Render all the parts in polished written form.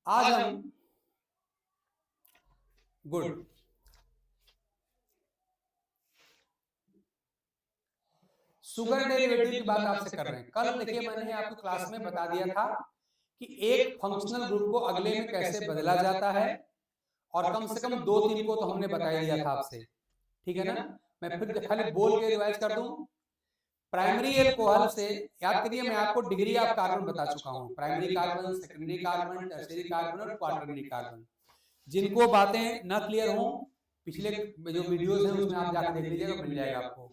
आज हम good sugar derivative की बात आपसे कर रहे हैं। कल देखिए मैंने आपको क्लास में बता दिया था कि एक फंक्शनल ग्रुप को अगले में कैसे बदला जाता है, और कम से कम 2-3 को तो हमने बता ही दिया था आपसे, ठीक है ना। मैं फिर खाली बोल के रिवाइज कर दूं। प्राइमरी अल्कोहल से याद करिए, मैं आपको डिग्री ऑफ कार्बन बता चुका हूं। Primary carbon, secondary carbon, tertiary carbon और क्वार्टरनरी कार्बन। जिनको बातें न क्लियर हों, पिछले जो वीडियोस हैं उसमें आप जाकर देख लीजिएगा, मिल जाएगा आपको।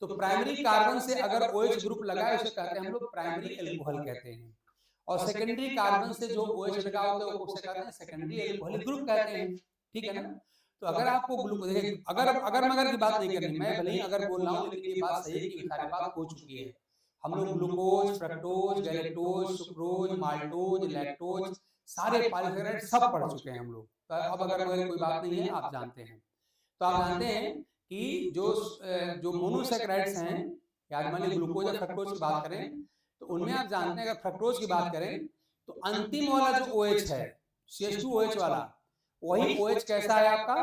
तो प्राइमरी कार्बन से अगर OH ग्रुप लगा है उसे कहते हैं हम लोग प्राइमरी अल्कोहल कहते हैं, और सेकेंडरी कार्बन से जो OH लगा होता है उसे कहते हैं सेकेंडरी अल्कोहलिक ग्रुप कहते हैं, ठीक है ना। तो अगर आपको ग्लूकोज, अगर अगर मगर की बात नहीं करनी, मैं भले ही अगर बोल रहा हूँ लेकिन ये बात सही है कि सारी बात हो चुकी है। हम लोग glucose, fructose, galactose, sucrose, maltose, lactose, सारे पॉलीसेकेराइड सब पढ़ चुके हैं हम लोग। तो अब अगर मगर कोई बात नहीं है, आप जानते हैं। तो आप जानते हैं कि जो मोनोसेकेराइड्स हैं, या मान लीजिए ग्लूकोज या फ्रक्टोज की बात करें, तो उनमें आप जानते हैं अगर फ्रक्टोज की बात करें तो अंतिम वाला जो OH है, CH2OH वाला, वही OH कैसा है आपका,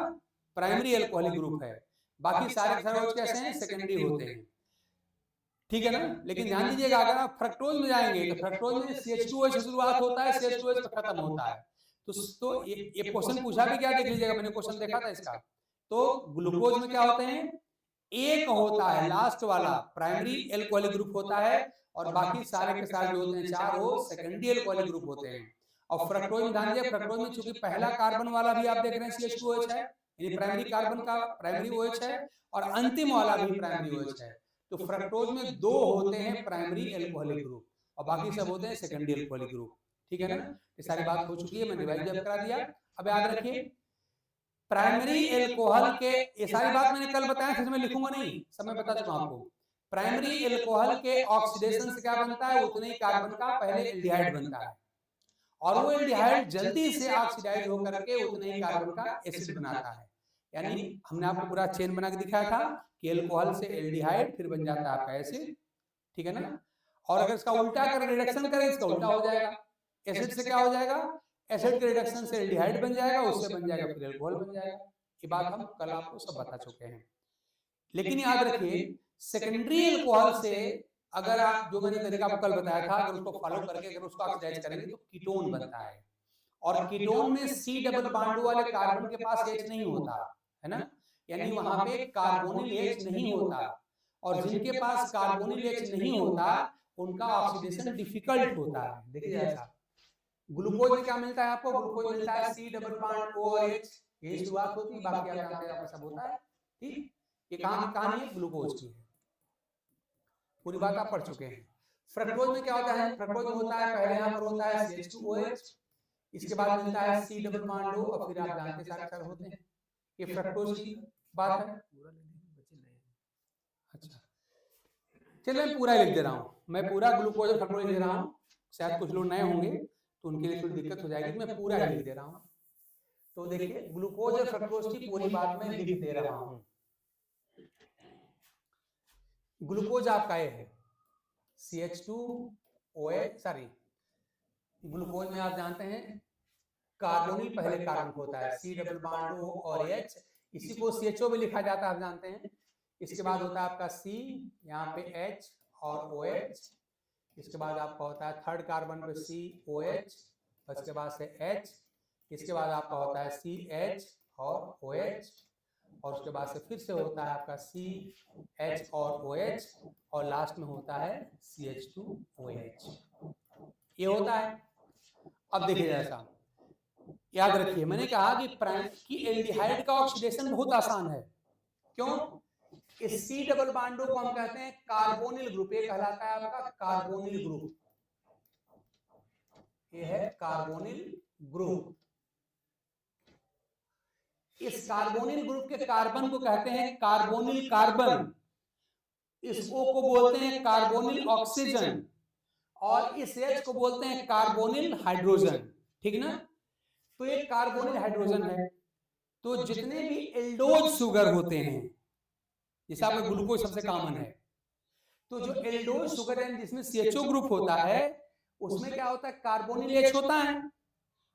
प्राइमरी अल्कोहलिक ग्रुप है। बाकी सारे OH कैसे हैं, सेकेंडरी होते हैं, ठीक है ना। लेकिन ध्यान दीजिएगा, अगर आप फ्रक्टोज में जाएंगे तो फ्रक्टोज में CH2OH से शुरुआत होता है, CH2OH पे खत्म होता है। तो ये क्वेश्चन पूछा भी क्या, देख लीजिएगा, मैंने क्वेश्चन देखा था इसका। तो ग्लूकोज में क्या होते हैं, एक होता है लास्ट वाला प्राइमरी अल्कोहलिक ग्रुप होता है, और बाकी सारे के सारे जो होते हैं चार वो सेकेंडरी अल्कोहलिक ग्रुप होते हैं। और फ्रक्टोज में ध्यान दीजिए, फ्रक्टोज में चूंकि पहला कार्बन वाला भी आप देख रहे हैं CH2OH है, यानी प्राइमरी कार्बन का प्राइमरी OH है, और अंतिम वाला भी प्राइमरी OH है। तो फ्रक्टोज में दो होते हैं प्राइमरी अल्कोहलिक ग्रुप, और बाकी सब होते हैं सेकेंडरी अल्कोहलिक ग्रुप, ठीक है ना। ये सारी बात हो चुकी है, मैंने रिवाइज करा दिया। अब याद रखिए, प्राइमरी अल्कोहल के, ये सारी बात मैंने कल बताया, फिर मैं लिखूंगा नहीं, सब मैं बता चुका हूं आपको। प्राइमरी अल्कोहल के ऑक्सीडेशन से क्या बनता है, उतने ही कार्बन का पहले एल्डिहाइड बनता है, और वो एल्डिहाइड जल्दी से ऑक्सीडाइज होकर के उतने ही कार्बन का एसिड बनाता है। यानी हमने आपको पूरा चेन बना के दिखाया था कि अल्कोहल से एल्डिहाइड फिर बन जाता है आपका एसिड, ठीक है ना। और अगर इसका उल्टा कर रिडक्शन करें, इसका उल्टा हो जाएगा। एसिड से क्या हो जाएगा, एसिड के रिडक्शन से एल्डिहाइड बन जाएगा, उससे बन जाएगा फिर अल्कोहल बन जाएगा। ये बात हम कल आपको सब बता चुके हैं। लेकिन याद रखिए, सेकेंडरी अल्कोहल से अगर आप, जो मैंने तरीका आपको कल बताया था, अगर उसको फॉलो करके अगर उसको ऑक्सीडाइज करेंगे तो कीटोन बनता है, और कीटोन में C डबल बॉन्ड वाले कार्बन के पास H नहीं होता है ना, यानी वहां पे कार्बोनिल H नहीं होता, और जिनके पास कार्बोनिल H नहीं होता उनका ऑक्सीडेशन डिफिकल्ट होता है। देखिए ऐसा ग्लूकोज में क्या मिलता है आपको, ग्लूकोज मिलता है C डबल बॉन्ड O और H, यही शुरुआत होती है, बाकी आप जानते हैं सब होता है, ठीक। ये कहां की कहानी है, ग्लूकोज की है, पूरी बात आप पढ़ चुके हैं। फ्रक्टोज में क्या होता है, फ्रक्टोज में होता है पहले यहां पर होता है CH2OH, इसके बाद मिलता है C डबल बॉन्ड O, और फिर आप जानते सारे सारे होते हैं। ये फ्रक्टोज की बात है। अच्छा चलिए, मैं पूरा लिख दे रहा हूँ, मैं पूरा ग्लूकोज और फ्रक्टोज लिख रहा हूँ। शायद कुछ लोग नए होंगे तो उनके लिए थोड़ी दिक्कत हो जाएगी, मैं पूरा ही लिख दे रहा हूँ। तो देखिए, ग्लूकोज और फ्रक्टोज की पूरी बात मैं लिख दे रहा हूँ। ग्लूकोज आपका ये है CH2OH, सॉरी, ग्लूकोज में आप जानते हैं कार्बोनिल पहले कार्बन होता है, C डबल बॉन्ड O और H, इसी को CHO भी लिखा जाता है, आप जानते हैं। इसके बाद होता है आपका C, यहाँ पे H और OH, इसके बाद आपका होता है थर्ड कार्बन पे COH, उसके बाद से H, इसके बाद आपका होता है CH और OH, और उसके बाद से फिर से होता है आपका CH और OH, और लास्ट में होता है CH2OH, ये होता है। अब देखिए ऐसा याद रखिए, मैंने कहा कि एल्डिहाइड का ऑक्सीडेशन बहुत आसान है। क्यों, इस C डबल बॉन्ड को हम कहते हैं कार्बोनिल ग्रुप, ये कहलाता है आपका कार्बोनिल ग्रुप, ये है कार्बोनिल ग्रुप। इस कार्बोनिल ग्रुप के कार्बन को कहते हैं कार्बोनिल कार्बन, इस O को बोलते हैं कार्बोनिल ऑक्सीजन, और इस H को बोलते हैं कार्बोनिल हाइड्रोजन, ठीक ना। तो एक कार्बोनिल हाइड्रोजन है। तो जितने भी एल्डोज शुगर होते हैं, जैसे आपका ग्लूकोज सबसे कॉमन है, तो जो एल्डोज शुगर है जिसमें CHO ग्रुप होता है, उसमें क्या होता है, कार्बोनिल H होता है,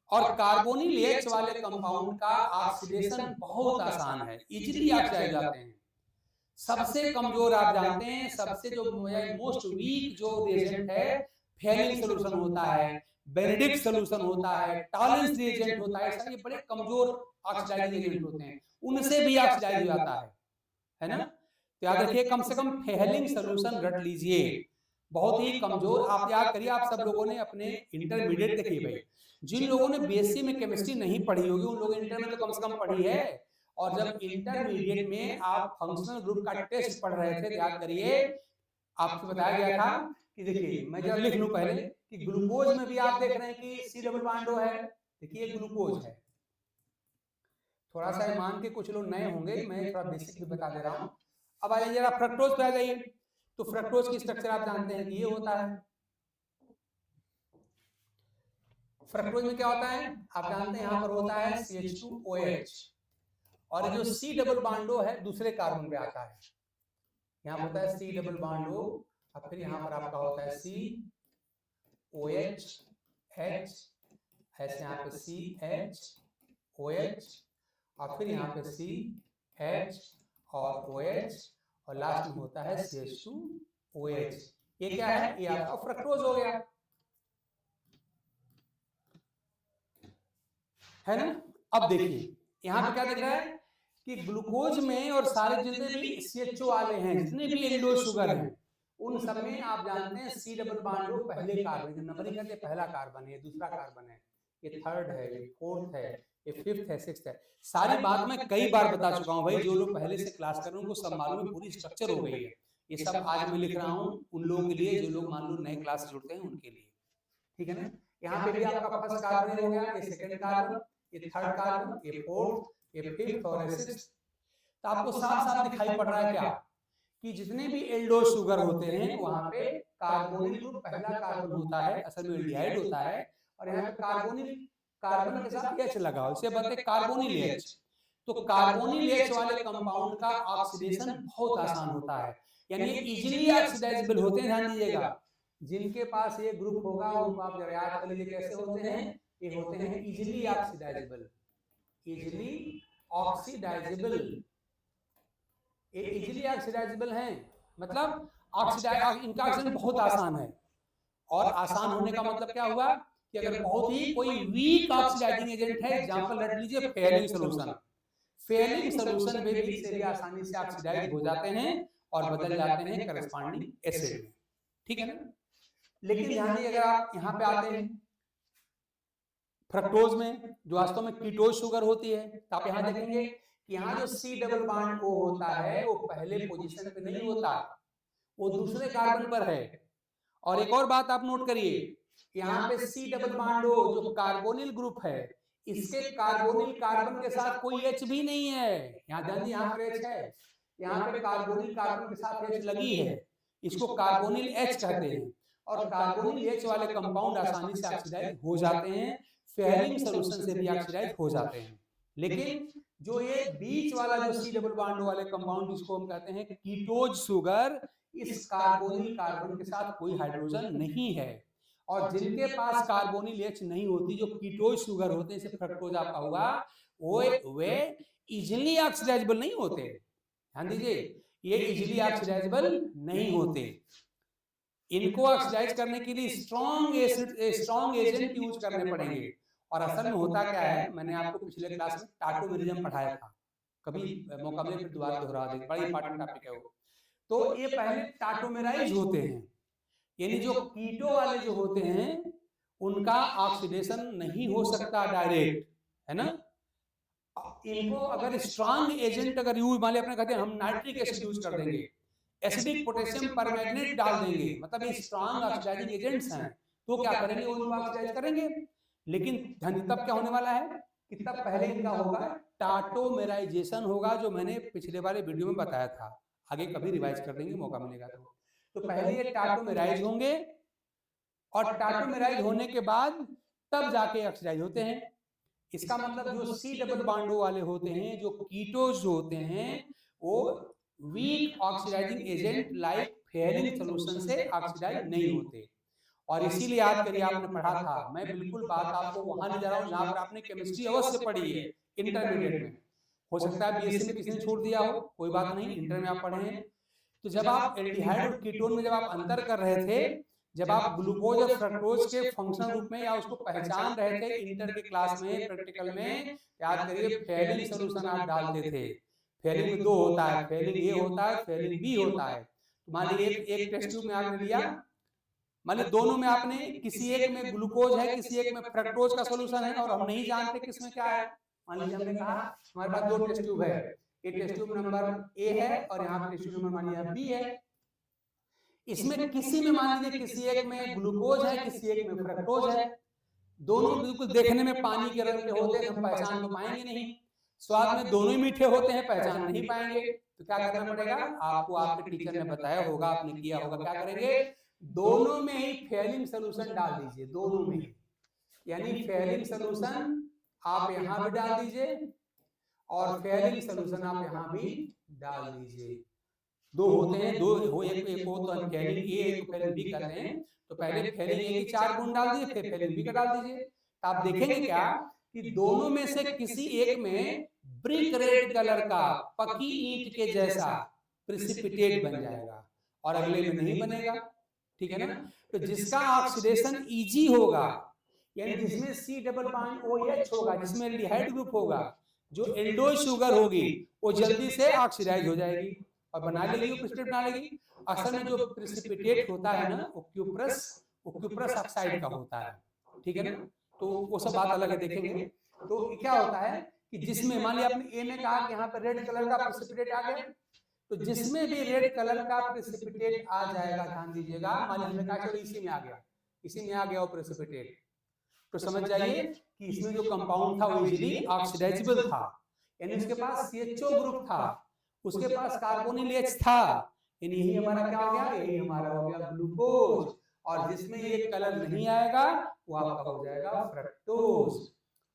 और कार्बोनिल H वाले कंपाउंड का ऑक्सीडेशन बहुत आसान है, इजीली ऑक्सीडाइज जाते हैं। सबसे कमजोर आप जानते हैं, सबसे जो मोस्ट वीक जो रिएजेंट है, फेलिंग सॉल्यूशन होता है, बेनेडिक्ट सॉल्यूशन होता है, टॉलेंस रिएजेंट होता है, ये बड़े कमजोर ऑक्सीडाइजिंग एजेंट होते हैं, उनसे भी ऑक्सीडाइज हो जाता है ना। तो याद रखिए, कम से कम फेलिंग सॉल्यूशन रट लीजिए, बहुत ही कमजोर। आप याद करिए, आप सब लोगों ने अपने इंटरमीडिएट देखिए भाई, जिन लोगों ने बीएससी में केमिस्ट्री नहीं पढ़ी होगी उन लोगों ने इंटर में तो कम से कम पढ़ी है। और जब इंटरमीडिएट में आप फंक्शनल ग्रुप का टेस्ट पढ़ रहे थे, याद करिए आपको बताया गया था कि देखिए, मैं जरा लिख लूं पहले कि ग्लूकोज में भी आप देख रहे हैं कि सी डबल बॉन्ड है, देखिए ग्लूकोज है। थोड़ा सा मान के कुछ लोग नए होंगे, मैं थोड़ा बेसिक भी बता दे रहा हूं। अब आ जाइए जरा फ्रक्टोज पे आ जाइए। तो फ्रक्टोज की स्ट्रक्चर आप जानते हैं कि ये होता है। फ्रक्टोज में क्या होता है आप जानते हैं, यहाँ पर होता है CH2OH, और जो सी डबल बॉन्डो है दूसरे कार्बन पे आता है। यहाँ होता है सी डबल बॉन्डो, और फिर यहाँ पर आपका होता है COH H, ऐसे यहाँ पे CHOH, और फिर यहाँ पे CH और OH, और लास्ट में होता है CH2OH। ये क्या है, ये आपका फ्रक्टोज हो गया, है ना। अब देखिए यहाँ पे क्या दिख रहा है कि ग्लूकोज में और सारे जितने भी CHO वाले हैं, जितने भी एल्डोज शुगर हैं, उन सब में आप जानते हैं सी डबल बॉन्ड पहले कार्बन, नंबरिंग करते पहला कार्बन है, दूसरा कार्बन है, ये थर्ड है, ये फोर्थ है, ये फिफ्थ है, सिक्स्थ है। सारी बात मैं कई बार बता चुका हूँ भाई, जो लोग पहले से क्लास कर रहे हैं उनको सब मालूम है, पूरी स्ट्रक्चर हो गई है। ये सब आज मैं लिख रहा हूँ उन लोगों के लिए जो लोग मान लो नए क्लास जुड़ते हैं उनके लिए, ठीक है ना। यहाँ पे भी आपका फर्स्ट कार्बन हो गया, ये सेकंड कार्बन, ये थर्ड कार्बन, ये फोर्थ, ये फिफ्थ और ये सिक्स्थ। तो आपको साफ साफ दिखाई पड़ रहा है क्या कि जितने भी एल्डोज शुगर होते हैं वहां पे कार्बोनिल ग्रुप पहला कार्बन होता है, असल में एल्डिहाइड होता है, और यहाँ पे कार्बोनिल कार्बन के साथ H लगा, इसे बोलते हैं कार्बोनिल H। तो कार्बोनिल H वाले कंपाउंड का ऑक्सीडेशन बहुत आसान होता है, यानी इजीली ऑक्सीडाइजेबल होते हैं। ध्यान दीजिएगा, जिनके पास ये ग्रुप होगा उनको आप जरा याद कर लीजिए कैसे होते हैं। ये होते हैं इजीली ऑक्सीडाइजेबल, इजीली ऑक्सीडाइजेबल, ये इजीली ऑक्सीडाइजेबल हैं, मतलब ऑक्सीडाइज इनका ऑक्सीडेशन बहुत आसान है। और आसान होने का मतलब क्या हुआ कि अगर बहुत ही कोई वीक ऑक्सीडाइजिंग एजेंट है, एग्जांपल रख लीजिए फेलिंग सॉल्यूशन, फेलिंग सॉल्यूशन में भी इसे आसानी से ऑक्सीडाइज हो जाते हैं और बदल जाते हैं करस्पॉन्डिंग एसिड में, ठीक है ना। लेकिन ध्यान दीजिए, अगर आप यहाँ पे आते हैं फ्रक्टोज में, जो वास्तव में कीटोज शुगर होती है, तो आप यहाँ देखेंगे कि यहाँ जो सी डबल बॉन्ड O होता है वो पहले पोजीशन पे नहीं होता, वो दूसरे कार्बन पर है। और एक और बात आप नोट करिए, यहाँ पे सी डबल बॉन्ड O जो कार्बोनिल ग्रुप है, इसके कार्बोनिल कार्बन के साथ कोई H भी नहीं है। यहाँ ध्यान दीजिए, यहाँ पर H है, यहाँ पे कार्बोनिल कार्बन के साथ H लगी है, इसको कार्बोनिल H कहते हैं। और कार्बोनिल H वाले कंपाउंड आसानी से ऑक्सीडाइज हो जाते हैं, फेलिंग सॉल्यूशन से भी ऑक्सीडाइज हो जाते हैं। लेकिन जो ये बीच वाला जो सी डबल बॉन्ड वाले कंपाउंड, जिसको हम कहते हैं कीटोज शुगर, इस कार्बोनिल कार्बन के साथ कोई हाइड्रोजन नहीं है। और जिनके पास कार्बोनिल H नहीं होती, जो कीटोज शुगर होते हैं, जैसे फ्रक्टोज आपका हुआ, वे इजीली ऑक्सीडाइजेबल नहीं होते। ध्यान दीजिए, ये इजीली ऑक्सीडाइजेबल नहीं होते, इनको ऑक्सीडाइज करने के लिए स्ट्रॉन्ग एजेंट यूज करने पड़ेंगे। और असल में होता क्या है, मैंने आपको पिछले क्लास में टाटोमेरिज्म पढ़ाया था, कभी मौका मिले फिर दोबारा दोहरा दें, बड़ा इंपॉर्टेंट टॉपिक है वो। तो ये पहले टाटोमेराइज होते हैं, यानी जो कीटो वाले जो होते हैं उनका ऑक्सीडेशन नहीं हो सकता डायरेक्ट, है ना। इनको अगर स्ट्रॉन्ग एजेंट अगर यूज, मान लिया अपने कहते हैं हम नाइट्रिक एसिड यूज कर देंगे, एसिडिक पोटेशियम परमैंगनेट डाल देंगे, मतलब ये स्ट्रॉन्ग ऑक्सीडाइजिंग एजेंट्स हैं, तो क्या करेंगे, वो इनको ऑक्सीडाइज करेंगे। लेकिन तब क्या होने वाला है कि तब पहले इनका होगा टाटोमेराइजेशन होगा, जो मैंने पिछले वाले वीडियो में बताया था, आगे कभी रिवाइज कर देंगे मौका मिलेगा तो पहले ये टाटोमेराइज होंगे, और टाटोमेराइज होने के बाद तब जाके ऑक्सीडाइज होते हैं। इसका मतलब जो सी डबल बॉन्डो वाले होते हैं, जो कीटोज होते हैं, वो weak oxidising agent like Fehling solution से ऑक्सीडाइज नहीं होते। और इसीलिए याद करिए आपने पढ़ा था, मैं बिल्कुल बात आपको वहां ले जा रहा हूँ जहां पर आपने केमिस्ट्री अवश्य पढ़ी है इंटरमीडिएट में। हो सकता है बीएससी में किसी ने छोड़ दिया हो, कोई बात नहीं, इंटर में आप पढ़े हैं। तो जब आप एल्डिहाइड और कीटोन में जब आप अंतर कर रहे थे, जब आप ग्लूकोज और फ्रक्टोज के फंक्शनल रूप में या उसको पहचान रहे थे इंटर के क्लास में प्रैक्टिकल में, याद करिए फेलिंग सोल्यूशन आप डालते थे। फेलिंग में दो होता है, फेलिंग ए होता है, फेलिंग बी होता है। मान लीजिए एक टेस्ट ट्यूब में आपने लिया, मान लीजिए दोनों में आपने किसी एक में ग्लूकोज है, किसी एक में फ्रक्टोज का सोल्यूशन है, और हम नहीं जानते किसमें क्या है। मान लीजिए हमने कहा हमारे पास दो टेस्ट ट्यूब है, ये टेस्ट ट्यूब नंबर ए है और यहाँ पे टेस्ट ट्यूब नंबर मान लीजिए बी है। इसमें किसी में मान लीजिए किसी एक में ग्लूकोज है, किसी एक में फ्रक्टोज है, दोनों बिल्कुल देखने में पानी के रंग के होते हैं, हम पहचान तो पाएंगे नहीं। स्वाद में दोनों ही मीठे होते हैं, पहचान नहीं पाएंगे। तो क्या करना पड़ेगा आपको, आपके टीचर ने बताया होगा, आपने किया होगा, क्या करेंगे, दोनों में ही फेलिंग सोल्यूशन डाल दीजिए, दोनों में ही। यानी फेलिंग सोल्यूशन आप यहाँ भी डाल दीजिए और फेलिंग सोल्यूशन आप यहाँ भी डाल दीजिए। दो होते हैं, दो हो, एक हो तो फेलिंग ए, एक फेलिंग बी कहते हैं। तो पहले फेलिंग ए की 4 गुण डाल दीजिए, फिर फेलिंग बी का डाल दीजिए। तो आप देखेंगे क्या कि दोनों में से किसी एक में ब्रिक रेड कलर का पकी ईंट के जैसा प्रेसिपिटेट बन जाएगा और अगले में नहीं बनेगा, ठीक है ना। तो जिसका ऑक्सीडेशन इजी होगा, यानी जिसमें C डबल बॉन्ड OH होगा, जिसमें एल्डिहाइड ग्रुप होगा, जो एल्डोज शुगर होगी, वो जल्दी से ऑक्सीडाइज हो जाएगी और बना लेगी, वो प्रेसिपिटेट बना लेगी। असल में जो प्रेसिपिटेट होता है ना, वो क्यूप्रस ऑक्साइड का होता है, ठीक है ना। तो वो सब बात अलग है, देखेंगे। तो क्या होता है कि जिसमें मान लिया आपने ए में कहा कि यहाँ पर रेड कलर का प्रेसिपिटेट आ गया, तो जिसमें भी रेड कलर का प्रेसिपिटेट आ जाएगा, ध्यान दीजिएगा, मान लिया हमने कहा चलो इसी में आ गया, इसी में आ गया वो प्रेसिपिटेट, तो समझ जाइए कि इसमें जो कंपाउंड था वो इजीली ऑक्सीडाइजेबल था, यानी उसके पास CHO ग्रुप था, उसके पास कार्बोनिल H था, यानी यही हमारा क्या हो गया, यही हमारा हो गया ग्लूकोज। और जिसमें ये कलर नहीं आएगा वो आपका हो जाएगा फ्रक्टोज।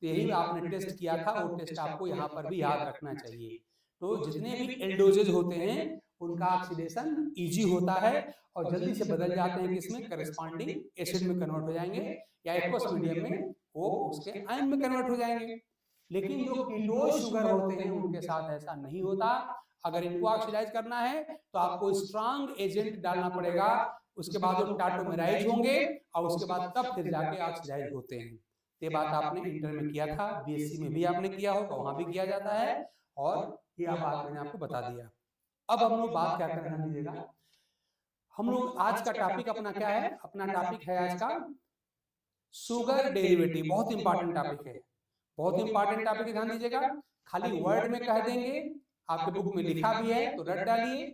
तो यही आपने टेस्ट किया था, वो टेस्ट आपको यहाँ पर भी याद रखना चाहिए। तो जितने भी एल्डोजेज होते हैं उनका ऑक्सीडेशन इजी होता है और जल्दी से बदल जाते हैं, किसमें, करस्पॉन्डिंग एसिड में कन्वर्ट हो जाएंगे या एक्वस मीडियम में वो उसके आयन में कन्वर्ट हो जाएंगे। लेकिन जो कीटोज शुगर होते हैं उनके साथ ऐसा नहीं होता। अगर इनको ऑक्सीडाइज करना है तो आपको स्ट्रांग एजेंट डालना पड़ेगा, उसके बाद वो टाटोमेराइज होंगे और उसके बाद तब फिर जाके ऑक्सीडाइज होते हैं। ये बात आपने इंटर में किया था, बीएससी में भी आपने किया होगा, वहां भी किया जाता है, और ये बात मैंने आपको बता दिया। अब हम लोग बात क्या कर रहे हैं, हम लोग आज का टॉपिक अपना क्या है, अपना टॉपिक है आज का शुगर डेरिवेटिव। बहुत इंपॉर्टेंट टॉपिक है, बहुत इंपॉर्टेंट टॉपिक है, ध्यान दीजिएगा। खाली वर्ड में कह देंगे, आपके बुक में लिखा भी है तो रट डालिए,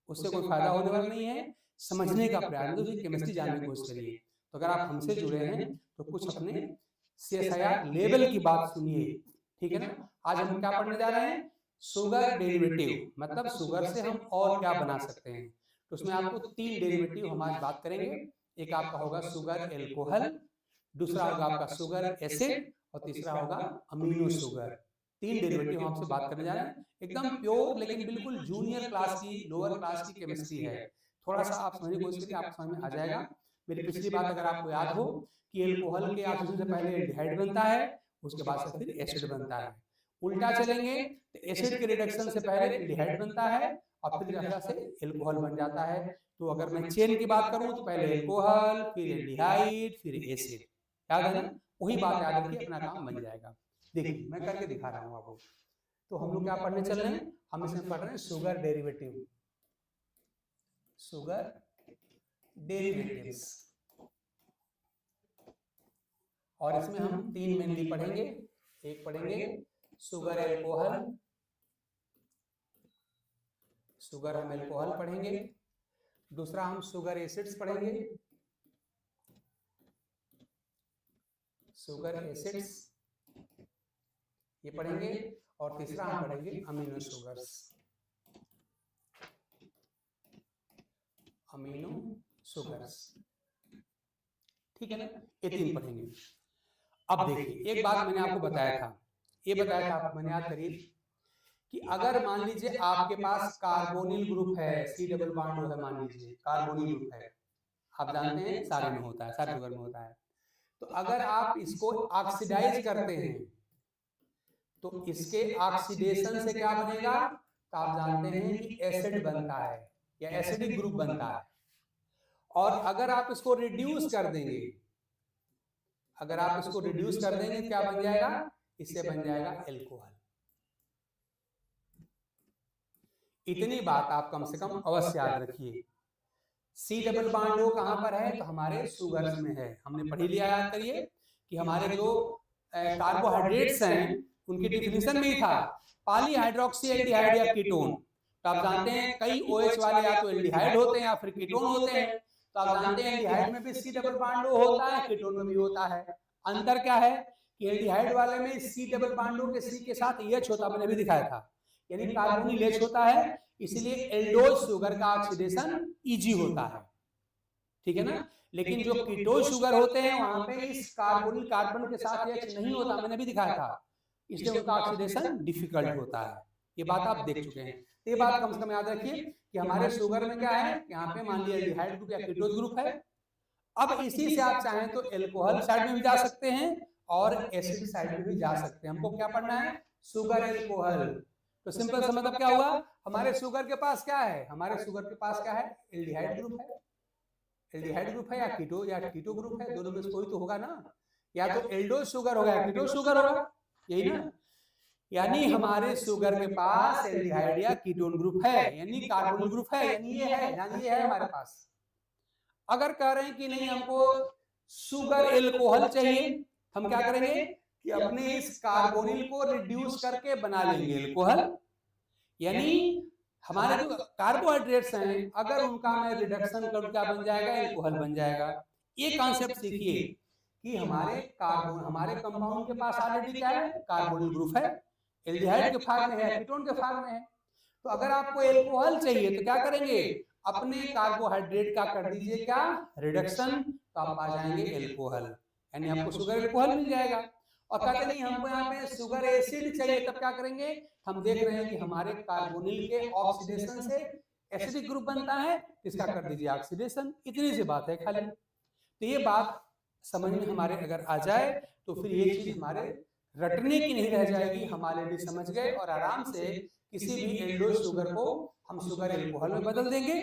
उससे कोई फायदा होने वाला नहीं है। समझने का प्रयास, केमिस्ट्री जानने की कोशिश करिए। तो अगर आप हमसे जुड़े हैं तो कुछ अपने CSIR लेवल की बात सुनिए, ठीक है ना। आज हम क्या पढ़ने जा रहे हैं, शुगर डेरिवेटिव, मतलब शुगर से हम और क्या बना सकते हैं। तो उसमें आपको 3 डेरिवेटिव हम आज बात करेंगे। एक आपका होगा शुगर एल्कोहल, दूसरा होगा आपका शुगर एसिड और तीसरा होगा अमीनो शुगर। 3 डेरिवेटिव हमसे बात करने जा रहे हैं, एकदम प्योर लेकिन बिल्कुल जूनियर क्लास की, लोअर क्लास की केमिस्ट्री है। थोड़ा सा आप समझने की कोशिश करिए, आप समझ में आ जाएगा। मेरी पिछली बात अगर आपको याद हो कि एल्कोहल के ऑक्सीजन से पहले एल्डिहाइड बनता है, उसके बाद से फिर एसिड बनता है। उल्टा चलेंगे तो एसिड के रिडक्शन से पहले एल्डिहाइड बनता है और फिर जैसा से एल्कोहल बन जाता है। तो अगर मैं चेन की बात करूं तो पहले एल्कोहल, फिर एल्डिहाइड, फिर एसिड, याद है ना। वही बात याद रखिए, अपना काम बन जाएगा। देखिए मैं करके दिखा रहा हूं आपको। तो हम लोग क्या पढ़ने चल रहे हैं, हम इसमें पढ़ रहे हैं शुगर डेरिवेटिव, शुगर डेरिवेटिव्स। और इसमें हम 3 मेनली पढ़ेंगे। एक पढ़ेंगे शुगर एल्कोहल, शुगर हम एल्कोहल पढ़ेंगे। दूसरा हम शुगर एसिड्स पढ़ेंगे, शुगर एसिड्स ये पढ़ेंगे। और तीसरा हम पढ़ेंगे अमीनो शुगर्स, अमीनो शुगर्स, ठीक है ना। ये 3 पढ़ेंगे। अब देखिए एक बात मैंने आपको बताया था, ये बताया था आप मैंने याद करिए कि अगर मान लीजिए आपके पास कार्बोनिल ग्रुप है, C डबल बॉन्ड है, मान लीजिए कार्बोनिल ग्रुप है, आप जानते हैं सारे में होता है, सारे शुगर में होता है। तो अगर आप इसको ऑक्सीडाइज करते हैं तो इसके ऑक्सीडेशन से क्या बनेगा, तो आप जानते हैं कि एसिड बनता है या एसिडिक ग्रुप बनता है। और अगर आप इसको रिड्यूस कर देंगे, अगर आप इसको रिड्यूस कर देंगे क्या बन जाएगा, इससे बन जाएगा एल्कोहल। इतनी बात आप कम से कम अवश्य याद रखिए। सी डबल बॉन्ड O कहां पर है, तो हमारे शुगर्स में है। हमने पढ़ लिया, याद करिए कि हमारे जो कार्बोहाइड्रेट्स हैं उनकी डिफिनीशन में ही था पॉलीहाइड्रोक्सी एल्डिहाइड या कीटोन। तो आप जानते हैं कई OH वाले या तो एल्डिहाइड होते हैं या फिर कीटोन होते हैं। तो आप जानते हैं एल्डिहाइड में भी सी डबल बॉन्ड O होता है, कीटोन में भी होता है। अंतर क्या है कि एल्डिहाइड वाले में सी डबल बॉन्ड O के सी के साथ H होता, मैंने भी दिखाया था, यानी कार्बोनिल H होता है, इसलिए एल्डोज शुगर का ऑक्सीडेशन इजी होता है, ठीक है ना। लेकिन जो कीटोज शुगर होते हैं वहां पे इस कार्बोनिल कार्बन के साथ H नहीं होता, मैंने भी दिखाया था, इसलिए उनका ऑक्सीडेशन डिफिकल्ट होता है। ये बात आप देख चुके हैं। तो ये बात कम से कम याद रखिए कि हमारे शुगर में क्या है, यहाँ पे मान लिया एल्डिहाइड ग्रुप या कीटोज ग्रुप है। अब इसी से आप चाहें तो एल्कोहल साइड में भी जा सकते हैं और एसिड साइड में भी जा सकते हैं। हमको क्या पढ़ना है, शुगर एल्कोहल। तो सिंपल सा मतलब क्या हुआ, हमारे शुगर के पास क्या है, हमारे शुगर के पास क्या है, एल्डिहाइड ग्रुप है, एल्डिहाइड ग्रुप है या कीटो ग्रुप है, दोनों में से कोई तो होगा ना, या तो एल्डोज शुगर होगा या कीटो शुगर होगा, यही ना। यानी हमारे शुगर के पास एल्डिहाइड या कीटोन ग्रुप है, यानी कार्बोनिल ग्रुप है, यानी ये है, यानी ये है हमारे पास। अगर कह रहे हैं कि नहीं हमको शुगर एल्कोहल चाहिए, हम क्या करेंगे कि अपने इस कार्बोनिल को रिड्यूस करके बना लेंगे एल्कोहल। यानी हमारे जो कार्बोहाइड्रेट्स हैं अगर उनका मैं रिडक्शन करूं क्या बन जाएगा, एल्कोहल बन जाएगा। ये कॉन्सेप्ट सीखिए कि हमारे कंपाउंड के पास ऑलरेडी क्या है, कार्बोनिल ग्रुप है, एल्डिहाइड के फॉर्म में है, कीटोन के फॉर्म में है। तो अगर आपको एल्कोहल चाहिए तो क्या करेंगे, अपने कार्बोहाइड्रेट का कर दीजिए क्या, रिडक्शन, तो आप आ जाएंगे एल्कोहल, यानी आपको शुगर एल्कोहल मिल जाएगा। और कहते नहीं हमको यहाँ पे शुगर एसिड चाहिए, तब क्या करेंगे, हम देख रहे हैं कि हमारे कार्बोनिल के ऑक्सीडेशन से एसिडिक ग्रुप बनता है, इसका कर दीजिए ऑक्सीडेशन। इतनी सी बात है खाली। तो ये बात समझ में हमारे अगर आ जाए तो फिर ये चीज हमारे रटने की नहीं रह जाएगी, हम ऑलरेडी समझ गए और आराम से किसी भी एल्डोज शुगर को हम शुगर एल्कोहल में बदल देंगे,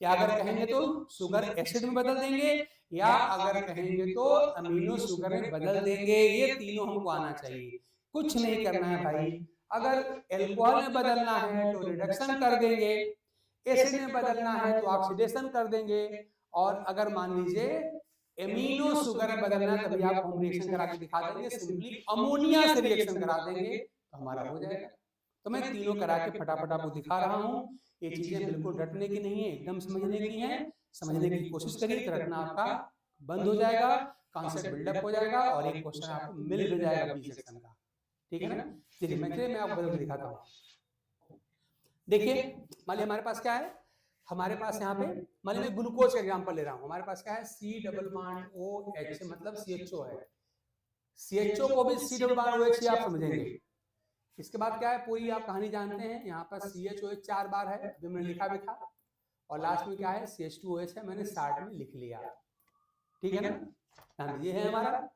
या अगर कहेंगे तो शुगर एसिड में बदल देंगे, या अगर कहेंगे तो अमीनो शुगर में बदल देंगे। ये तीनों हमको आना चाहिए, कुछ नहीं करना है भाई। अगर एल्कोहल में बदलना है तो रिडक्शन कर देंगे, एसिड में बदलना है तो ऑक्सीडेशन कर देंगे, और अगर मान लीजिए एमिनो शुगर में बदलना है तभी आप हम रिएक्शन करा के दिखा देंगे, सिंपली अमोनिया से रिएक्शन करा देंगे तो हमारा हो जाएगा। तो मैं तीनों करा के फटाफट आपको दिखा रहा हूँ। ये चीजें बिल्कुल रटने की नहीं है, एकदम समझने की है। समझने की कोशिश करिए तो रटना आपका बंद हो जाएगा, कॉन्सेप्ट बिल्डअप हो जाएगा और एक क्वेश्चन आपको मिल भी जाएगा बी सेक्शन का, ठीक है ना। चलिए मैं आपको बदल के दिखाता हूँ। देखिए मान लीजिए हमारे पास क्या है, हमारे पास यहाँ पे मान लीजिए ग्लूकोज का एग्जांपल ले रहा हूँ। हमारे पास क्या है, सी डबल बॉन्ड OH मतलब CHO है। CHO को भी सी डबल बॉन्ड OH आप समझेंगे। इसके बाद क्या है, पूरी आप कहानी जानते हैं। यहाँ पर CHOH 4 बार है जो मैंने लिखा भी था, और लास्ट में क्या है CH2OH है, मैंने शार्ट में लिख लिया, ठीक है ना। ये है हमारा।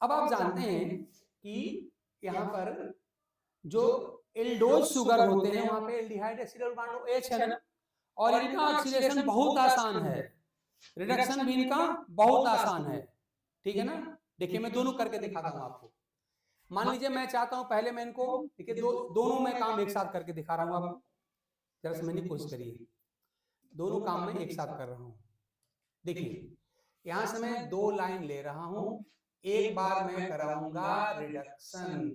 अब आप जानते हैं कि यहाँ पर जो एल्डोज शुगर होते हैं वहां पे एल्डिहाइड एसिड बॉन्ड OH है ना, और इनका ऑक्सीडेशन बहुत आसान है, रिडक्शन भी इनका बहुत आसान है, ठीक है ना। देखिए मैं दोनों करके दिखाता हूँ आपको। मान लीजिए मैं चाहता हूं पहले मैं इनको, देखिए दोनों में काम एक साथ करके दिखा रहा हूं आपको, जरा समझने की कोशिश करिए। दोनों काम में एक साथ कर रहा हूं। देखिए यहां से मैं 2 लाइन ले रहा हूं, एक बार मैं कराऊंगा रिडक्शन,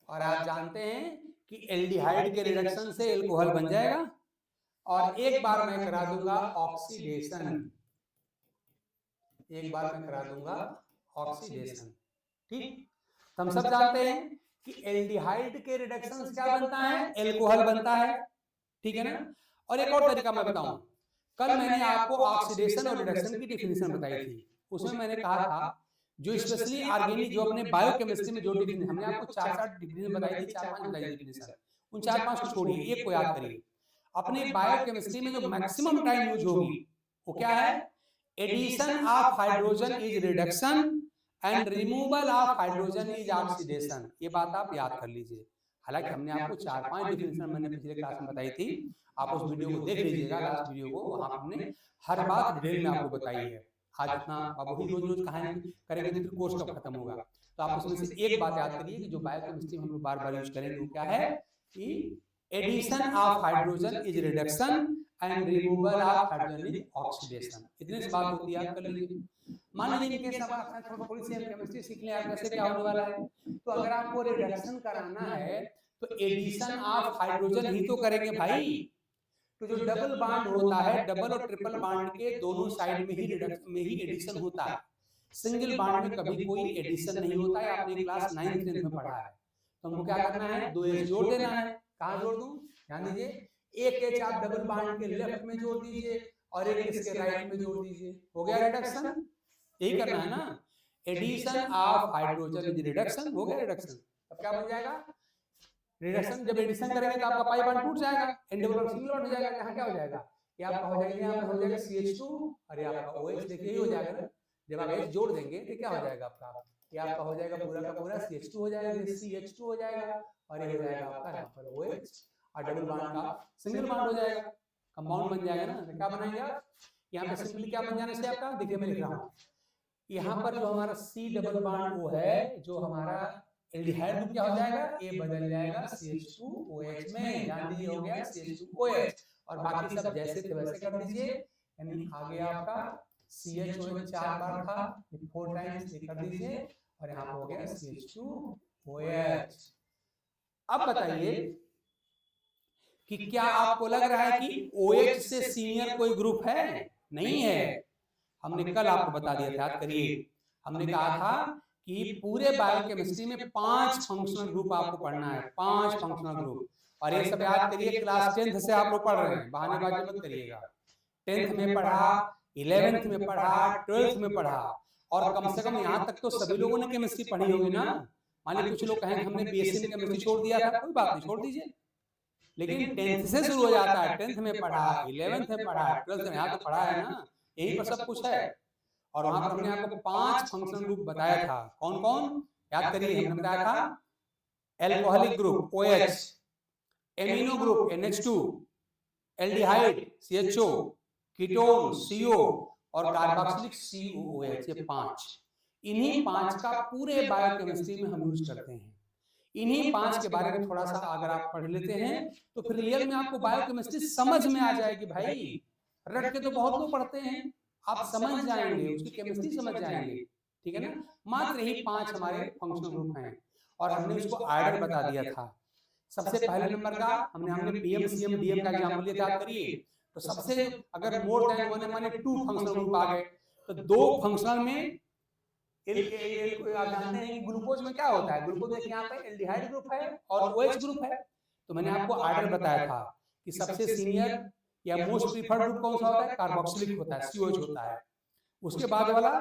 और आप जानते हैं कि एल्डिहाइड के रिडक्शन से एल्कोहल बन जाएगा, और एक बार मैं करा दूंगा ऑक्सीडेशन, एक बार मैं करा दूंगा ऑक्सीडेशन, ठीक। तो हम सब जानते हैं कि एल्डिहाइड के रिडक्शन से क्या बनता है, एल्कोहल बनता है, ठीक है ना। और एक और तरीका मैं बताऊं, कल मैंने आपको ऑक्सीडेशन और रिडक्शन की डिफिनीशन बताई थी, उसमें मैंने कहा था जो स्पेशली ऑर्गेनिक जो अपने बायोकेमिस्ट्री में जो डिफिनीशन हमने आपको 4-4 डिफिनीशन बताई थी, 4-5 बताई डिफिनीशन, उन 4-5 को छोड़िए, एक को याद करिए। अपने बायोकेमिस्ट्री में जो मैक्सिमम टाइम यूज होगी वो क्या है? Addition of hydrogen is reduction and removal of hydrogen is oxidation. ये बात आप याद कर लीजिए। हालांकि हमने आपको 4-5 डिफिनेशन मैंने पिछले क्लास में बताई थी, आप उस वीडियो को देख लीजिएगा, लास्ट वीडियो को, वहां हमने हर बात डिटेल में आपको बताई है। आज इतना अब वही रोज रोज कहानी करेंगे तो फिर कोर्स कब खत्म होगा। तो आप उसमें से एक बात याद करिए कि जो बायोकेमिस्ट्री में हम लोग बार बार यूज करेंगे वो क्या है कि addition of hydrogen is reduction and removal of hydrogen is oxidation. इतनी सी बात होती है, याद कर लीजिए। मान लीजिए कि थोड़ी सी केमिस्ट्री सीख लें आप, कैसे क्या होने वाला है। तो अगर आपको रिडक्शन कराना है तो एडिशन ऑफ हाइड्रोजन ही तो करेंगे भाई। तो जो डबल बॉन्ड होता है, डबल और ट्रिपल बॉन्ड के दोनों साइड में ही रिडक्शन में ही एडिशन होता है। सिंगल बॉन्ड में कभी कोई एडिशन नहीं होता है। आपने क्लास 9th 10th में पढ़ा है। तो हमको क्या करना है? 2 H जोड़ देना है। कहाँ जोड़ दूं? ध्यान दीजिए, एक H आप डबल बॉन्ड के लेफ्ट में जोड़ दीजिए और एक इसके राइट में जोड़ दीजिए। हो गया रिडक्शन। यही करना है ना, addition of hydrogen is reduction. हो गया रिडक्शन। अब क्या बन जाएगा? रिडक्शन जब एडिशन करेंगे तो आपका पाई बॉन्ड टूट जाएगा, and double bond single bond हो जाएगा। यहाँ क्या हो जाएगा? ये आपका हो जाएगा, यहाँ पे हो जाएगा CH2 और ये आपका OH। देखिए ये हो जाएगा ना, जब आप H जोड़ देंगे तो क्या हो जाएगा आपका? ये आपका हो जाएगा पूरा का पूरा CH2 हो जाएगा, ये CH2 हो जाएगा और ये हो जाएगा आपका यहाँ पर OH और डबल बॉन्ड का सिंगल बॉन्ड हो जाएगा, कंपाउंड बन जाएगा ना। तो क्या बनाएंगे आप? यहाँ पे सिंपली क्या बन जाने से आपका, देखिए मैं लिख रहा हूँ, यहाँ पर जो हमारा C डबल बॉन्ड वो है, जो हमारा एल्डिहाइड ग्रुप क्या हो जाएगा? ये बदल जाएगा CH2OH में। ध्यान दीजिए, हो गया CH2OH और बाकी सब जैसे थे वैसे कर दीजिए। यानी आ गया आपका CHOH 4 बार था, 4 टाइम्स कर दीजिए और यहाँ पे हो गया CH2OH। अब बताइए कि क्या आपको लग रहा है कि OH से सीनियर कोई ग्रुप है? नहीं है। हमने कल आपको बता दिया था, याद करिए। हमने कहा था कि पूरे बायोकेमिस्ट्री में 5 फंक्शनल ग्रुप आपको पढ़ना है, 5 फंक्शनल ग्रुप। और ये सब याद करिए, क्लास 10th से आप लोग पढ़ रहे हैं, बहानेबाजी मत करिएगा। 10th में पढ़ा, 11th में पढ़ा, 12th में पढ़ा, और कम से कम यहाँ तक तो सभी लोगों ने केमिस्ट्री पढ़ी होगी ना। मान लीजिए कुछ लोग कहें हमने BSc में केमिस्ट्री छोड़ दिया था, कोई बात नहीं, छोड़ दीजिए। लेकिन 10th से शुरू हो जाता है, 10th में पढ़ा, 11th में पढ़ा, 12th में, यहाँ तो पढ़ा है ना, यहीं पर सब कुछ है। और वहां पर हमने आपको 5 फंक्शनल ग्रुप बताया था। कौन कौन? याद करिए। हमने बताया था alcoholic group OH, amino group NH2, aldehyde CHO, ketone CO और कार्बोक्सिलिक COOH। ये 5, इन्हीं 5 का पूरे बायोकेमिस्ट्री में हम यूज करते हैं। इन्हीं 5 के बारे में थोड़ा सा अगर आप पढ़ लेते हैं तो फिर रियल में आपको बायोकेमिस्ट्री समझ में आ जाएगी भाई। रट के तो बहुत लोग पढ़ते हैं, आप समझ जाएंगे, उसकी केमिस्ट्री समझ जाएंगे, ठीक है ना। मात्र यही 5 हमारे फंक्शनल ग्रुप हैं और हमने उसको आर्डर बता दिया था। सबसे पहले नंबर का हमने PM CM DM का एग्जांपल लिया, याद करिए। तो सबसे अगर मोर देन 1 माने 2 फंक्शनल ग्रुप आ गए तो 2 फंक्शनल में आप जानते हैं कि ग्लूकोज में क्या होता है? ग्लूकोज में यहाँ पे एल्डिहाइड ग्रुप है और OH ग्रुप है। तो मैंने आपको आर्डर बताया था कि सबसे सीनियर या मोस्ट प्रीफर्ड ग्रुप कौन सा होता है? कार्बोक्सिलिक होता है, COH होता है। उसके बाद वाला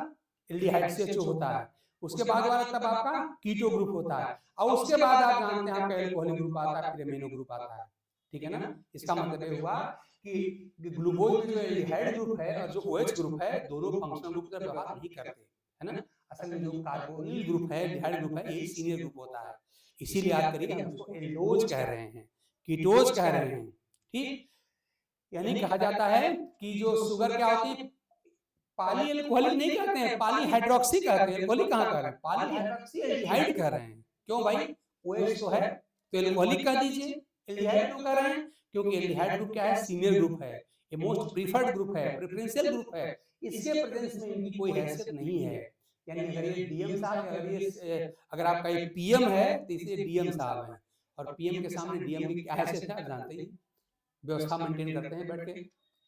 एल्डिहाइड CHO होता है। उसके बाद वाला तब आपका कीटो ग्रुप होता है और उसके बाद आप जानते हैं आपका एल्कोहलिक ग्रुप आता है, फिर एमिनो ग्रुप आता है, ठीक है ना। इसका मतलब ये हुआ कि ग्लूकोज में जो एल्डिहाइड ग्रुप है और जो OH ग्रुप है, दोनों फंक्शनल ग्रुप का व्यवहार नहीं करते, है ना। असल में जो कार्बोनिल ग्रुप है, एल्डिहाइड ग्रुप है, यही सीनियर ग्रुप होता है। इसीलिए याद करिए हम उसको एल्डोज कह रहे हैं, कीटोज कह रहे हैं, ठीक। यानी कहा जाता है कि जो शुगर क्या होती है, पॉली एल्कोहलिक नहीं कहते हैं, पॉली हाइड्रोक्सी कहते हैं। एल्कोहलिक कहाँ कह रहे हैं? पॉली हाइड्रोक्सी एल्डिहाइड कह रहे हैं। क्यों भाई? OH तो है तो एल्कोहलिक कह दीजिए। एल्डिहाइड क्यों कह रहे हैं? क्योंकि एल्डिहाइड ग्रुप क्या है? सीनियर ग्रुप है, ये मोस्ट प्रीफर्ड ग्रुप है, प्रेफरेंशियल ग्रुप है। इसके प्रेजेंस में इनकी कोई हैसियत नहीं है। यानी अगर ये DM साहब, अगर आपका ये PM है तो इसे DM साहब है, और PM के सामने DM की क्या हैसियत है आप जानते ही, व्यवस्था मेंटेन करते हैं बैठ के,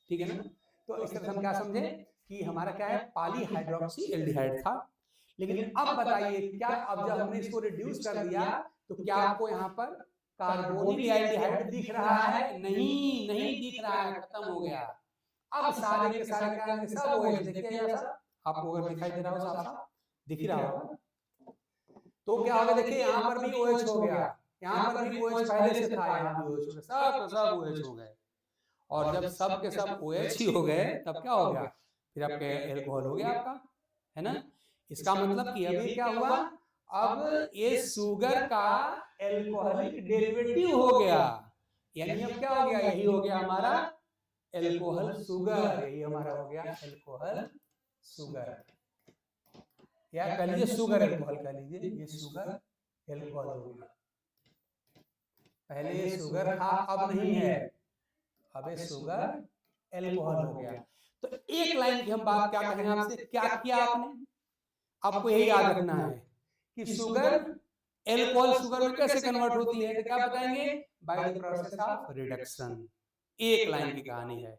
ठीक है ना। तो इस तरह से हम क्या समझे कि हमारा क्या है? पॉली हाइड्रोक्सी एल्डिहाइड था। लेकिन अब बताइए, क्या अब जब हमने इसको रिड्यूस कर दिया तो क्या आपको यहाँ पर कार्बोनिल एल्डिहाइड दिख रहा है? नहीं, नहीं दिख रहा है, खत्म हो गया। अब सारे के सारे क्या है? सब OH। देखिए ऐसा आपको अगर दिखाई दे रहा हो, साफ साफ दिख रहा होगा, तो क्या होगा? देखिए यहाँ पर भी OH हो गया, यहाँ पर भी OH पहले से था, यहाँ भी OH हो गया, सब OH हो गए। और जब सब के सब OH ही हो गए तब क्या हो गया, फिर आपके एल्कोहल हो गया आपका, है ना। इसका मतलब कि अभी क्या हुआ, अब ये शुगर का एल्कोहलिक डेरिवेटिव हो गया, यानी अब क्या हो गया, यही हो गया हमारा एल्कोहल शुगर, यही हमारा हो गया एल्कोहल शुगर, या कह लीजिए शुगर एल्कोहल कह लीजिए, ये शुगर एल्कोहल हो गया। पहले ये शुगर था, अब नहीं है, अब ये शुगर एल्कोहल हो गया। तो एक लाइन की हम बात क्या कहें आपसे, क्या किया आपने, आपको यही याद रखना है कि शुगर एल्कोहल शुगर में कैसे कन्वर्ट होती है, तो क्या बताएंगे, by the process of reduction. एक लाइन की कहानी है,